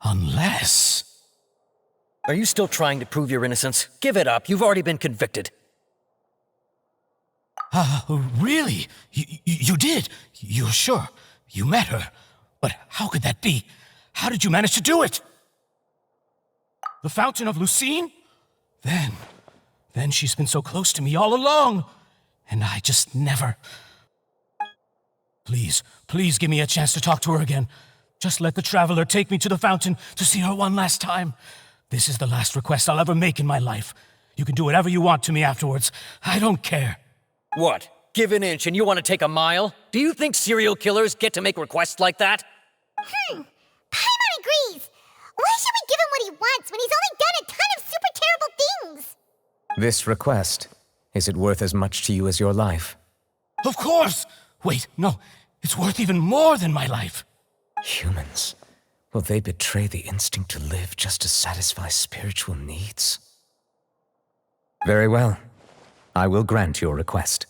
unless... Are you still trying to prove your innocence? Give it up. You've already been convicted. Really? You did? You're sure? You met her? But how could that be? How did you manage to do it? The Fountain of Lucine? Then she's been so close to me all along. And I just never... Please give me a chance to talk to her again. Just let the Traveler take me to the fountain to see her one last time. This is the last request I'll ever make in my life. You can do whatever you want to me afterwards. I don't care. What? Give an inch and you want to take a mile? Do you think serial killers get to make requests like that? Paimon agrees. Why should we give him what he wants when he's only done a ton of super terrible things? This request, is it worth as much to you as your life? Of course! Wait, no, it's worth even more than my life. Humans, will they betray the instinct to live just to satisfy spiritual needs? Very well. I will grant your request.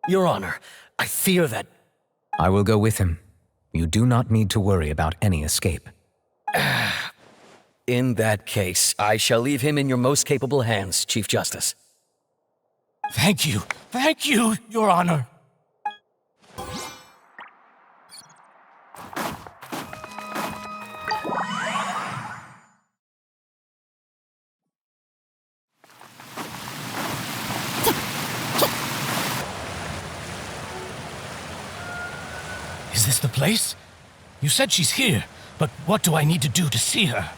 Your Honor, I fear that... I will go with him. You do not need to worry about any escape. In that case, I shall leave him in your most capable hands, Chief Justice. Thank you, Your Honor. Is this the place? You said she's here, but what do I need to do to see her?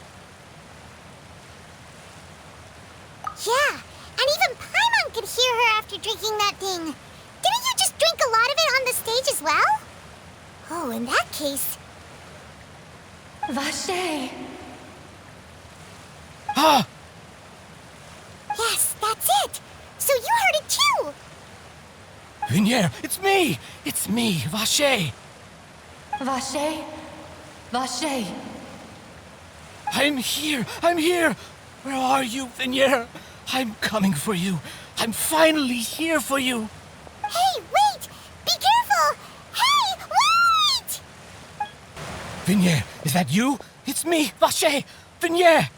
after drinking that thing. Didn't you just drink a lot of it on the stage as well? Oh, in that case... Vacher! Ah! Yes, that's it! So you heard it too! Vinier, it's me! It's me, Vacher! Vacher? Vacher! I'm here! I'm here! Where are you, Vinier? I'm coming for you. I'm finally here for you. Hey, wait! Be careful! Hey, wait! Vinier, is that you? It's me, Vacher! Vinier!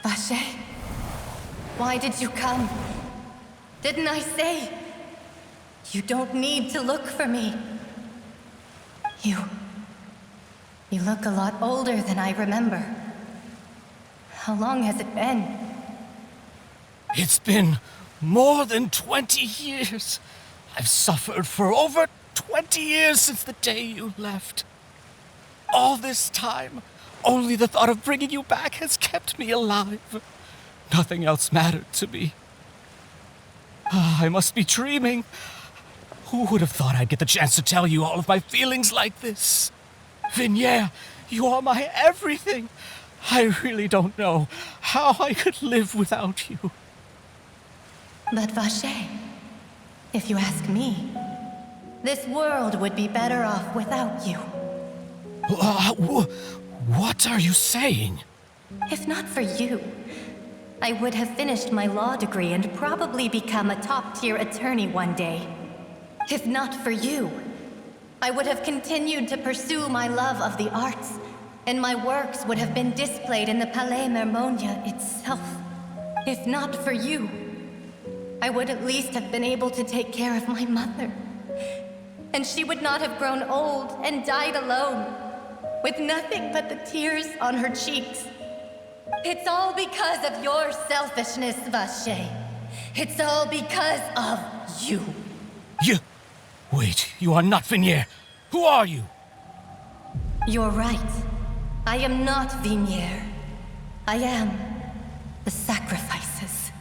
Vacher? Why did you come? Didn't I say? You don't need to look for me. You look a lot older than I remember. How long has it been? It's been more than 20 years. I've suffered for over 20 years since the day you left. All this time, only the thought of bringing you back has kept me alive. Nothing else mattered to me. I must be dreaming. Who would have thought I'd get the chance to tell you all of my feelings like this? Vinier, you are my everything. I really don't know how I could live without you. But Vacher, if you ask me, this world would be better off without you. What are you saying? If not for you, I would have finished my law degree and probably become a top-tier attorney one day. If not for you, I would have continued to pursue my love of the arts, and my works would have been displayed in the Palais Mermonia itself. If not for you, I would at least have been able to take care of my mother. And she would not have grown old and died alone, with nothing but the tears on her cheeks. It's all because of your selfishness, Vacher. It's all because of you. You... Wait, you are not Vinier. Who are you? You're right. I am not Vinier. I am the sacrifices.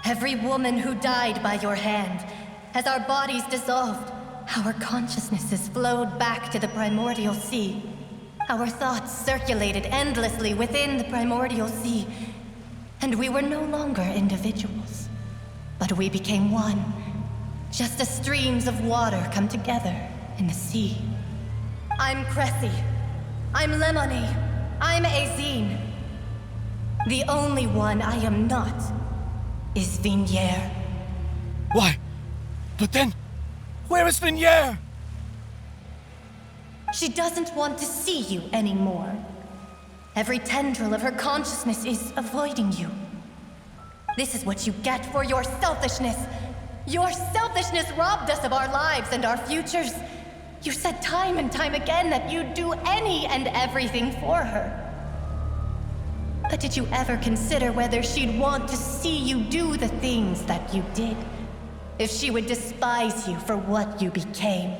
Every woman who died by your hand, as our bodies dissolved, our consciousnesses flowed back to the primordial sea. Our thoughts circulated endlessly within the primordial sea, and we were no longer individuals, but we became one, just as streams of water come together in the sea. I'm Cressy. I'm Lemony. I'm Azine. The only one I am not is Vinier. Why? But then, where is Vinier? She doesn't want to see you anymore. Every tendril of her consciousness is avoiding you. This is what you get for your selfishness. Your selfishness robbed us of our lives and our futures. You said time and time again that you'd do any and everything for her. But did you ever consider whether she'd want to see you do the things that you did? If she would despise you for what you became?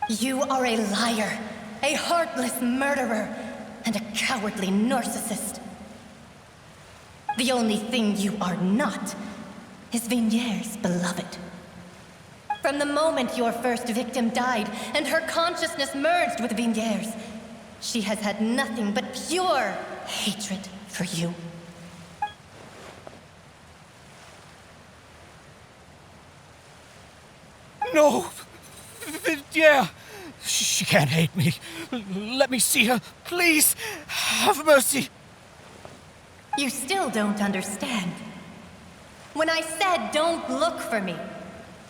You are a liar, a heartless murderer, and a cowardly narcissist. The only thing you are not is Vinier's beloved. From the moment your first victim died and her consciousness merged with Vinier's, she has had nothing but pure hatred for you. No! Yeah! She can't hate me. Let me see her. Please! Have mercy! You still don't understand. When I said don't look for me,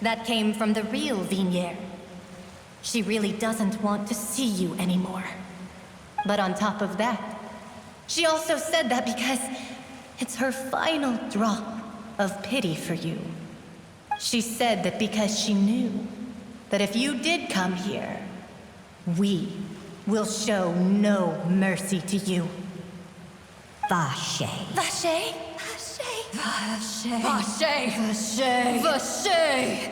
that came from the real Vinier. She really doesn't want to see you anymore. But on top of that, she also said that because it's her final drop of pity for you. She said that because she knew that if you did come here, we will show no mercy to you. Vacher. Vacher? Vacher. Vacher. Vacher. Vacher.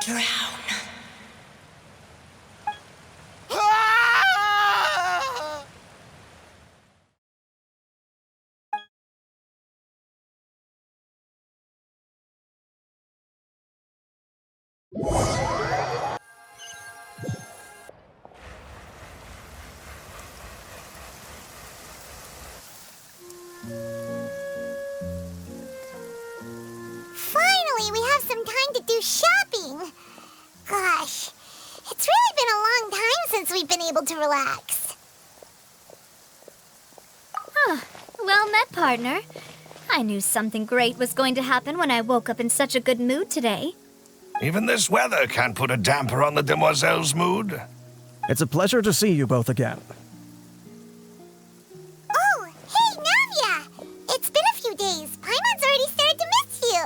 Drown. relax. Well met, partner. I knew something great was going to happen when I woke up in such a good mood today. Even this weather can't put a damper on the demoiselle's mood. It's a pleasure to see you both again. Oh, hey, Navia! It's been a few days. Paimon's already started to miss you.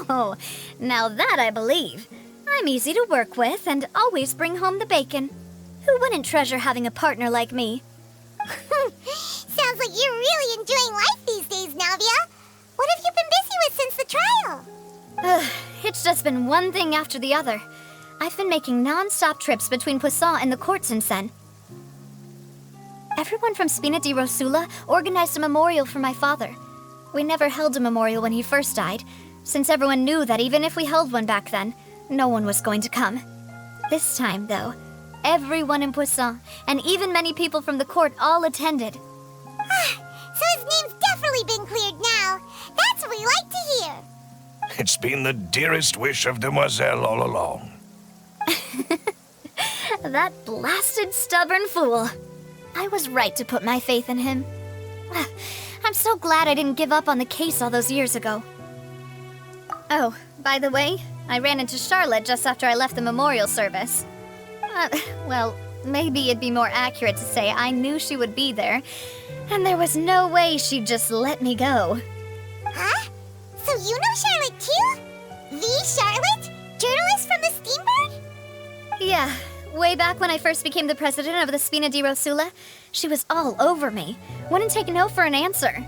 Oh, now that I believe. I'm easy to work with and always bring home the bacon. Who wouldn't treasure having a partner like me? Sounds like you're really enjoying life these days, Navia. What have you been busy with since the trial? It's just been one thing after the other. I've been making non-stop trips between Poisson and the courts in Sen. Everyone from Spina di Rosula organized a memorial for my father. We never held a memorial when he first died, since everyone knew that even if we held one back then, no one was going to come. This time, though, everyone in Poisson, and even many people from the court, all attended. So his name's definitely been cleared now. That's what we like to hear. It's been the dearest wish of Demoiselle all along. That blasted stubborn fool. I was right to put my faith in him. I'm so glad I didn't give up on the case all those years ago. Oh, by the way, I ran into Charlotte just after I left the memorial service. Well, maybe it'd be more accurate to say I knew she would be there, and there was no way she'd just let me go. Huh? So you know Charlotte too? The Charlotte? Journalist from the Steambird? Yeah, way back when I first became the president of the Spina di Rosula, she was all over me. Wouldn't take no for an answer.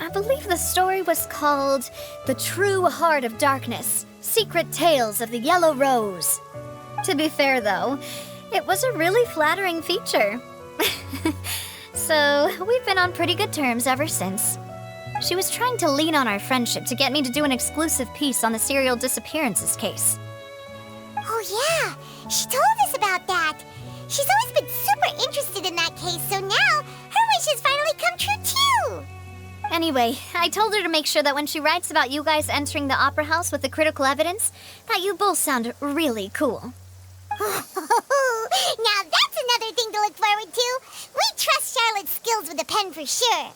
I believe the story was called The True Heart of Darkness, Secret Tales of the Yellow Rose. To be fair, though, it was a really flattering feature. So, we've been on pretty good terms ever since. She was trying to lean on our friendship to get me to do an exclusive piece on the serial disappearances case. Oh yeah, she told us about that. She's always been super interested in that case, so now her wishes finally come true too. Anyway, I told her to make sure that when she writes about you guys entering the opera house with the critical evidence, that you both sound really cool. Now that's another thing to look forward to. We trust Charlotte's skills with a pen for sure.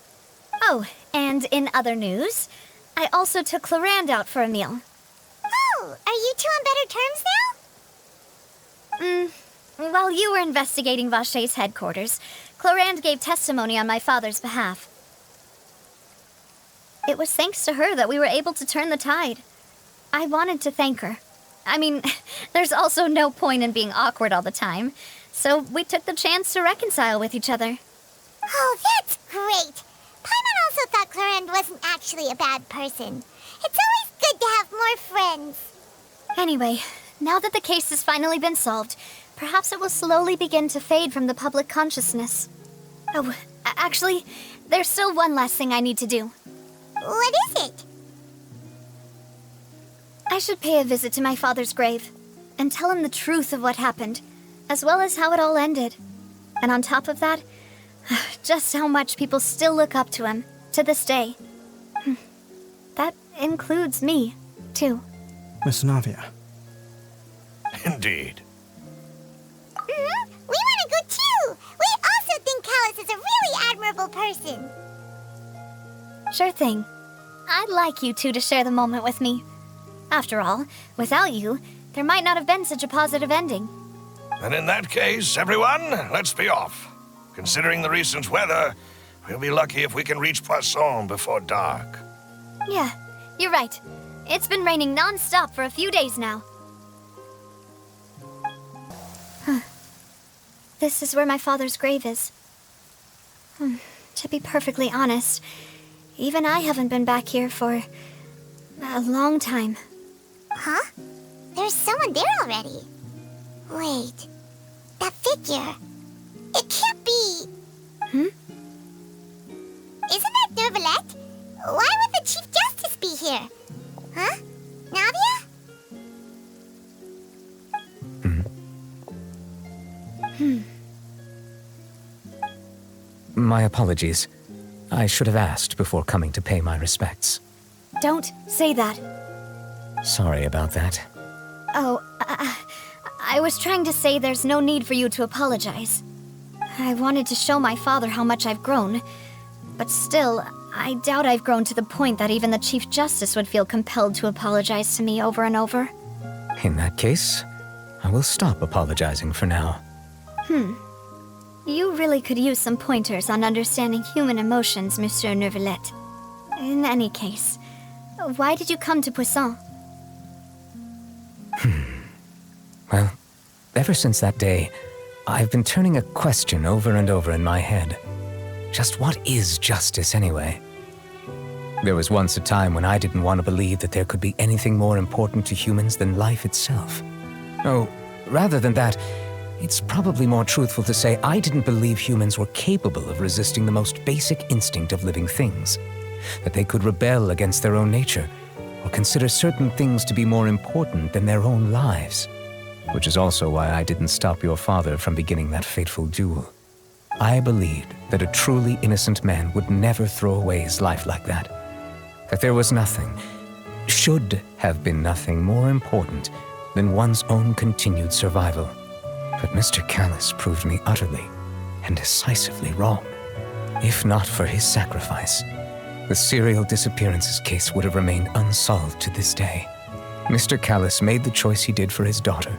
Oh, and in other news, I also took Clarande out for a meal. Oh, are you two on better terms now? While you were investigating Vacher's headquarters, Clarande gave testimony on my father's behalf. It was thanks to her that we were able to turn the tide. I wanted to thank her. I mean, there's also no point in being awkward all the time, so we took the chance to reconcile with each other. Oh, that's great. Paimon also thought Clarande wasn't actually a bad person. It's always good to have more friends. Anyway, now that the case has finally been solved, perhaps it will slowly begin to fade from the public consciousness. Oh, actually, there's still one last thing I need to do. What is it? I should pay a visit to my father's grave and tell him the truth of what happened, as well as how it all ended. And on top of that, just how much people still look up to him, to this day. That includes me, too. Miss Navia. Indeed. We want to go too! We also think Callus is a really admirable person. Sure thing. I'd like you two to share the moment with me. After all, without you, there might not have been such a positive ending. And in that case, everyone, let's be off. Considering the recent weather, we'll be lucky if we can reach Poisson before dark. Yeah, you're right. It's been raining non-stop for a few days now. This is where my father's grave is. To be perfectly honest, even I haven't been back here for a long time. Huh? There's someone there already. Wait, that figure. It can't be. Isn't that Neuvillette? Why would the Chief Justice be here? Huh? Navia? My apologies. I should have asked before coming to pay my respects. Don't say that. Sorry about that. Oh, I was trying to say there's no need for you to apologize. I wanted to show my father how much I've grown, but still, I doubt I've grown to the point that even the Chief Justice would feel compelled to apologize to me over and over. In that case, I will stop apologizing for now. You really could use some pointers on understanding human emotions, Monsieur Neuvillette. In any case, why did you come to Poisson? Well, ever since that day, I've been turning a question over and over in my head. Just what is justice anyway? There was once a time when I didn't want to believe that there could be anything more important to humans than life itself. Oh, rather than that, it's probably more truthful to say I didn't believe humans were capable of resisting the most basic instinct of living things. That they could rebel against their own nature, or consider certain things to be more important than their own lives. Which is also why I didn't stop your father from beginning that fateful duel. I believed that a truly innocent man would never throw away his life like that. That there was nothing, should have been nothing more important than one's own continued survival. But Mr. Callus proved me utterly and decisively wrong. If not for his sacrifice, the serial disappearances case would have remained unsolved to this day. Mr. Callus made the choice he did for his daughter,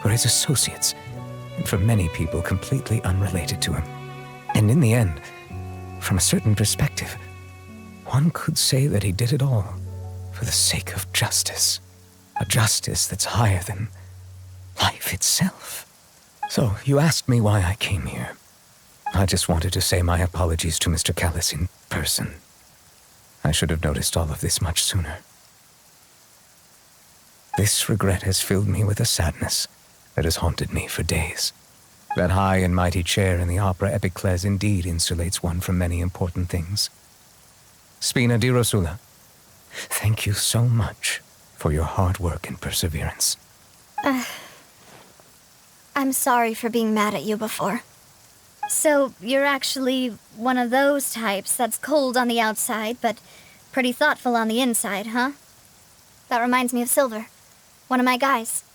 for his associates, and for many people completely unrelated to him. And in the end, from a certain perspective, one could say that he did it all for the sake of justice. A justice that's higher than life itself. So, you asked me why I came here. I just wanted to say my apologies to Mr. Callus in person. I should have noticed all of this much sooner. This regret has filled me with a sadness that has haunted me for days. That high and mighty chair in the Opera Epiclese indeed insulates one from many important things. Spina di Rosula, thank you so much for your hard work and perseverance. I'm sorry for being mad at you before. So, you're actually one of those types that's cold on the outside, but pretty thoughtful on the inside, huh? That reminds me of Silver, one of my guys.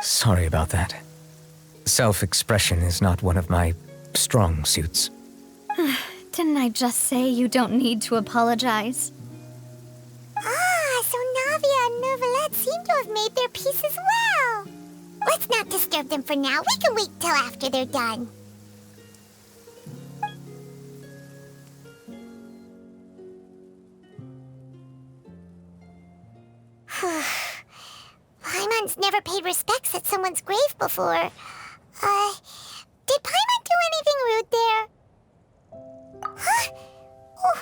Sorry about that. Self-expression is not one of my strong suits. Didn't I just say you don't need to apologize? So Navia and Neuvillette seem to have made their peace as well. Let's not disturb them for now. We can wait till after they're done. Paimon's never paid respects at someone's grave before. Did Paimon do anything rude there? Huh? Oh,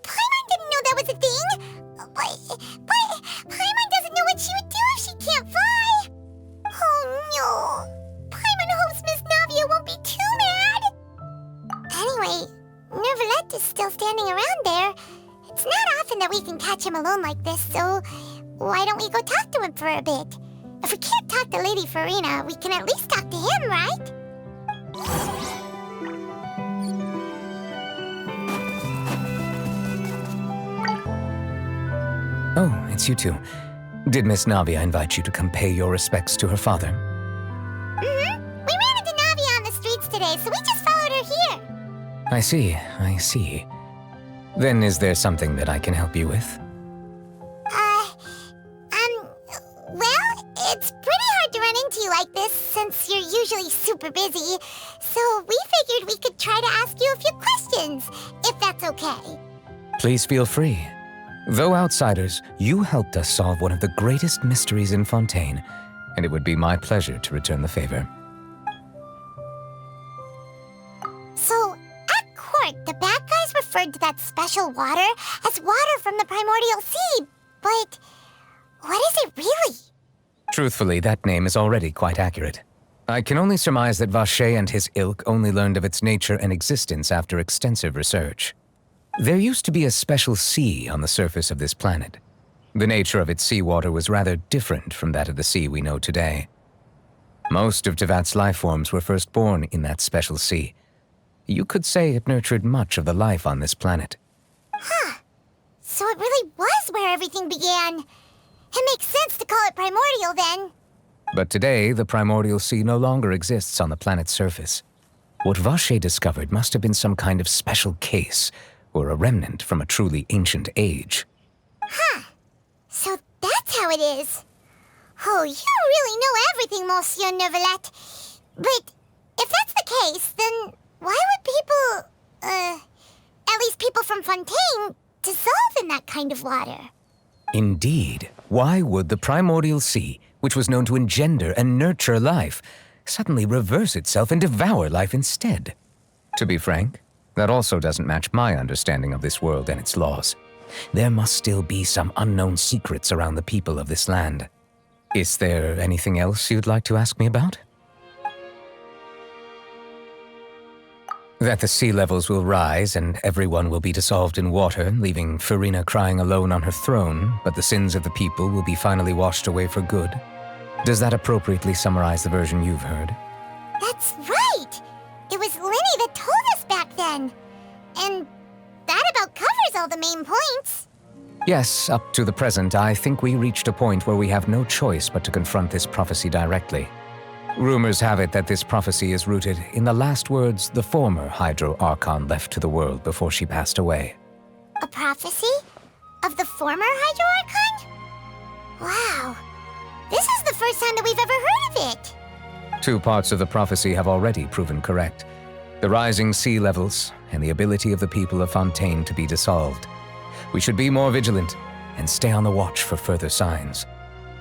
Paimon didn't know that was a thing. But Paimon doesn't know what she would do if she can't fly. Oh no. Paimon hopes Miss Navia won't be too mad. Anyway, Neuvillette is still standing around there. It's not often that we can catch him alone like this, so why don't we go talk to him for a bit? If we can't talk to Lady Farina, we can at least talk to him, right? Oh, it's you two. Did Miss Navia invite you to come pay your respects to her father? We ran into Navia on the streets today, so we just followed her here. I see. Then is there something that I can help you with? Well, it's pretty hard to run into you like this since you're usually super busy. So we figured we could try to ask you a few questions, if that's okay. Please feel free. Though outsiders, you helped us solve one of the greatest mysteries in Fontaine, and it would be my pleasure to return the favor. So, at court, the bad guys referred to that special water as water from the primordial sea, but what is it really? Truthfully, that name is already quite accurate. I can only surmise that Vacher and his ilk only learned of its nature and existence after extensive research. There used to be a special sea on the surface of this planet. The nature of its seawater was rather different from that of the sea we know today. Most of Teyvat's life forms were first born in that special sea. You could say it nurtured much of the life on this planet. So it really was where everything began. It makes sense to call it primordial then. But today, the primordial sea no longer exists on the planet's surface. What Vacher discovered must have been some kind of special case, or a remnant from a truly ancient age. Huh. So that's how it is. Oh, you really know everything, Monsieur Neuvillette. But if that's the case, then why would people, at least people from Fontaine, dissolve in that kind of water? Indeed. Why would the primordial sea, which was known to engender and nurture life, suddenly reverse itself and devour life instead? To be frank, that also doesn't match my understanding of this world and its laws. There must still be some unknown secrets around the people of this land. Is there anything else you'd like to ask me about? That the sea levels will rise and everyone will be dissolved in water, leaving Furina crying alone on her throne, but the sins of the people will be finally washed away for good. Does that appropriately summarize the version you've heard? That's right! It was Linny that told us back then. And that about covers all the main points. Yes, up to the present, I think we reached a point where we have no choice but to confront this prophecy directly. Rumors have it that this prophecy is rooted in the last words the former Hydro-Archon left to the world before she passed away. A prophecy? Of the former Hydro-Archon? Wow. This is the first time that we've ever heard of it. 2 parts of the prophecy have already proven correct. The rising sea levels and the ability of the people of Fontaine to be dissolved. We should be more vigilant and stay on the watch for further signs.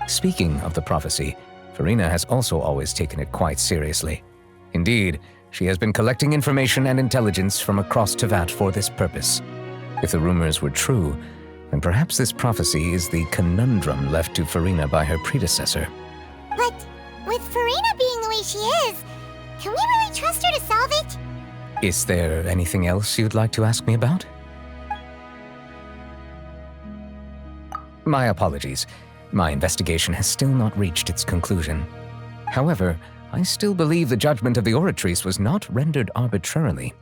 Speaking of the prophecy, Furina has also always taken it quite seriously. Indeed, she has been collecting information and intelligence from across Teyvat for this purpose. If the rumors were true, then perhaps this prophecy is the conundrum left to Furina by her predecessor. But with Furina being the way she is, can we really trust her to solve it? Is there anything else you'd like to ask me about? My apologies. My investigation has still not reached its conclusion. However, I still believe the judgment of the Oratrice was not rendered arbitrarily.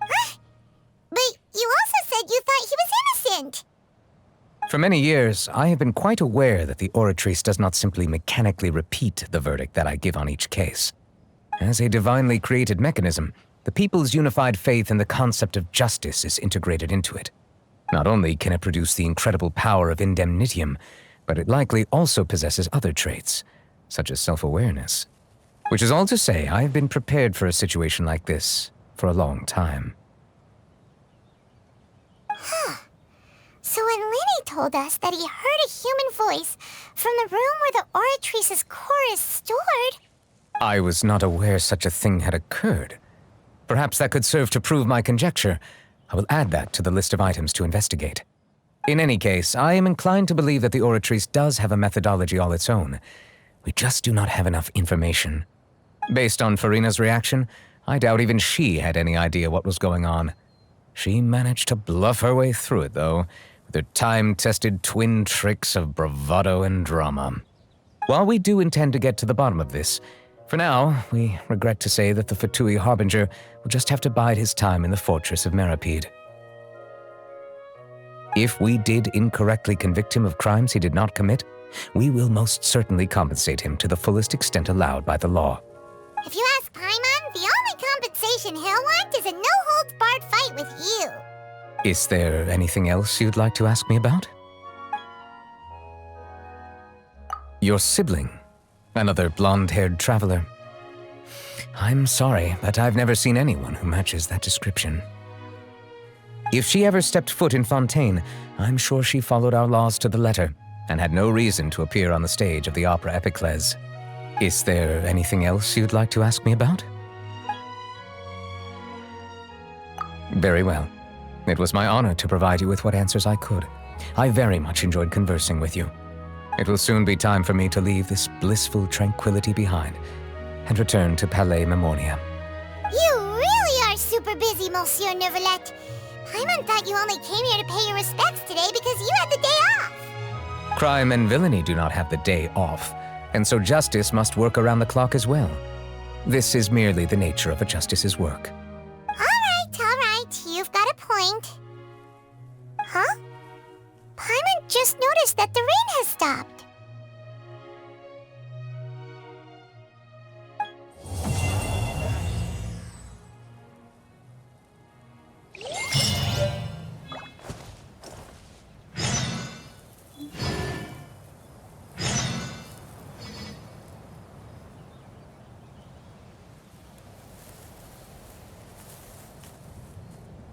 But you also said you thought he was innocent. For many years, I have been quite aware that the Oratrice does not simply mechanically repeat the verdict that I give on each case. As a divinely created mechanism, the people's unified faith in the concept of justice is integrated into it. Not only can it produce the incredible power of indemnitium, but it likely also possesses other traits, such as self-awareness. Which is all to say, I have been prepared for a situation like this for a long time. Huh. So when Linny told us that he heard a human voice from the room where the Oratrice's core is stored... I was not aware such a thing had occurred. Perhaps that could serve to prove my conjecture. I will add that to the list of items to investigate. In any case, I am inclined to believe that the Oratrice does have a methodology all its own. We just do not have enough information. Based on Furina's reaction, I doubt even she had any idea what was going on. She managed to bluff her way through it, though, with her time-tested twin tricks of bravado and drama. While we do intend to get to the bottom of this, for now, we regret to say that the Fatui Harbinger will just have to bide his time in the fortress of Meripede. If we did incorrectly convict him of crimes he did not commit, we will most certainly compensate him to the fullest extent allowed by the law. If you ask Paimon, the only compensation he'll want is a no-holds-barred fight with you. Is there anything else you'd like to ask me about? Your sibling, another blonde-haired traveler. I'm sorry, but I've never seen anyone who matches that description. If she ever stepped foot in Fontaine, I'm sure she followed our laws to the letter and had no reason to appear on the stage of the opera Epiclese. Is there anything else you'd like to ask me about? Very well. It was my honor to provide you with what answers I could. I very much enjoyed conversing with you. It will soon be time for me to leave this blissful tranquility behind and return to Palais Memoria. You really are super busy, Monsieur Neuvillette. Paimon thought you only came here to pay your respects today because you had the day off. Crime and villainy do not have the day off, and so justice must work around the clock as well. This is merely the nature of a justice's work.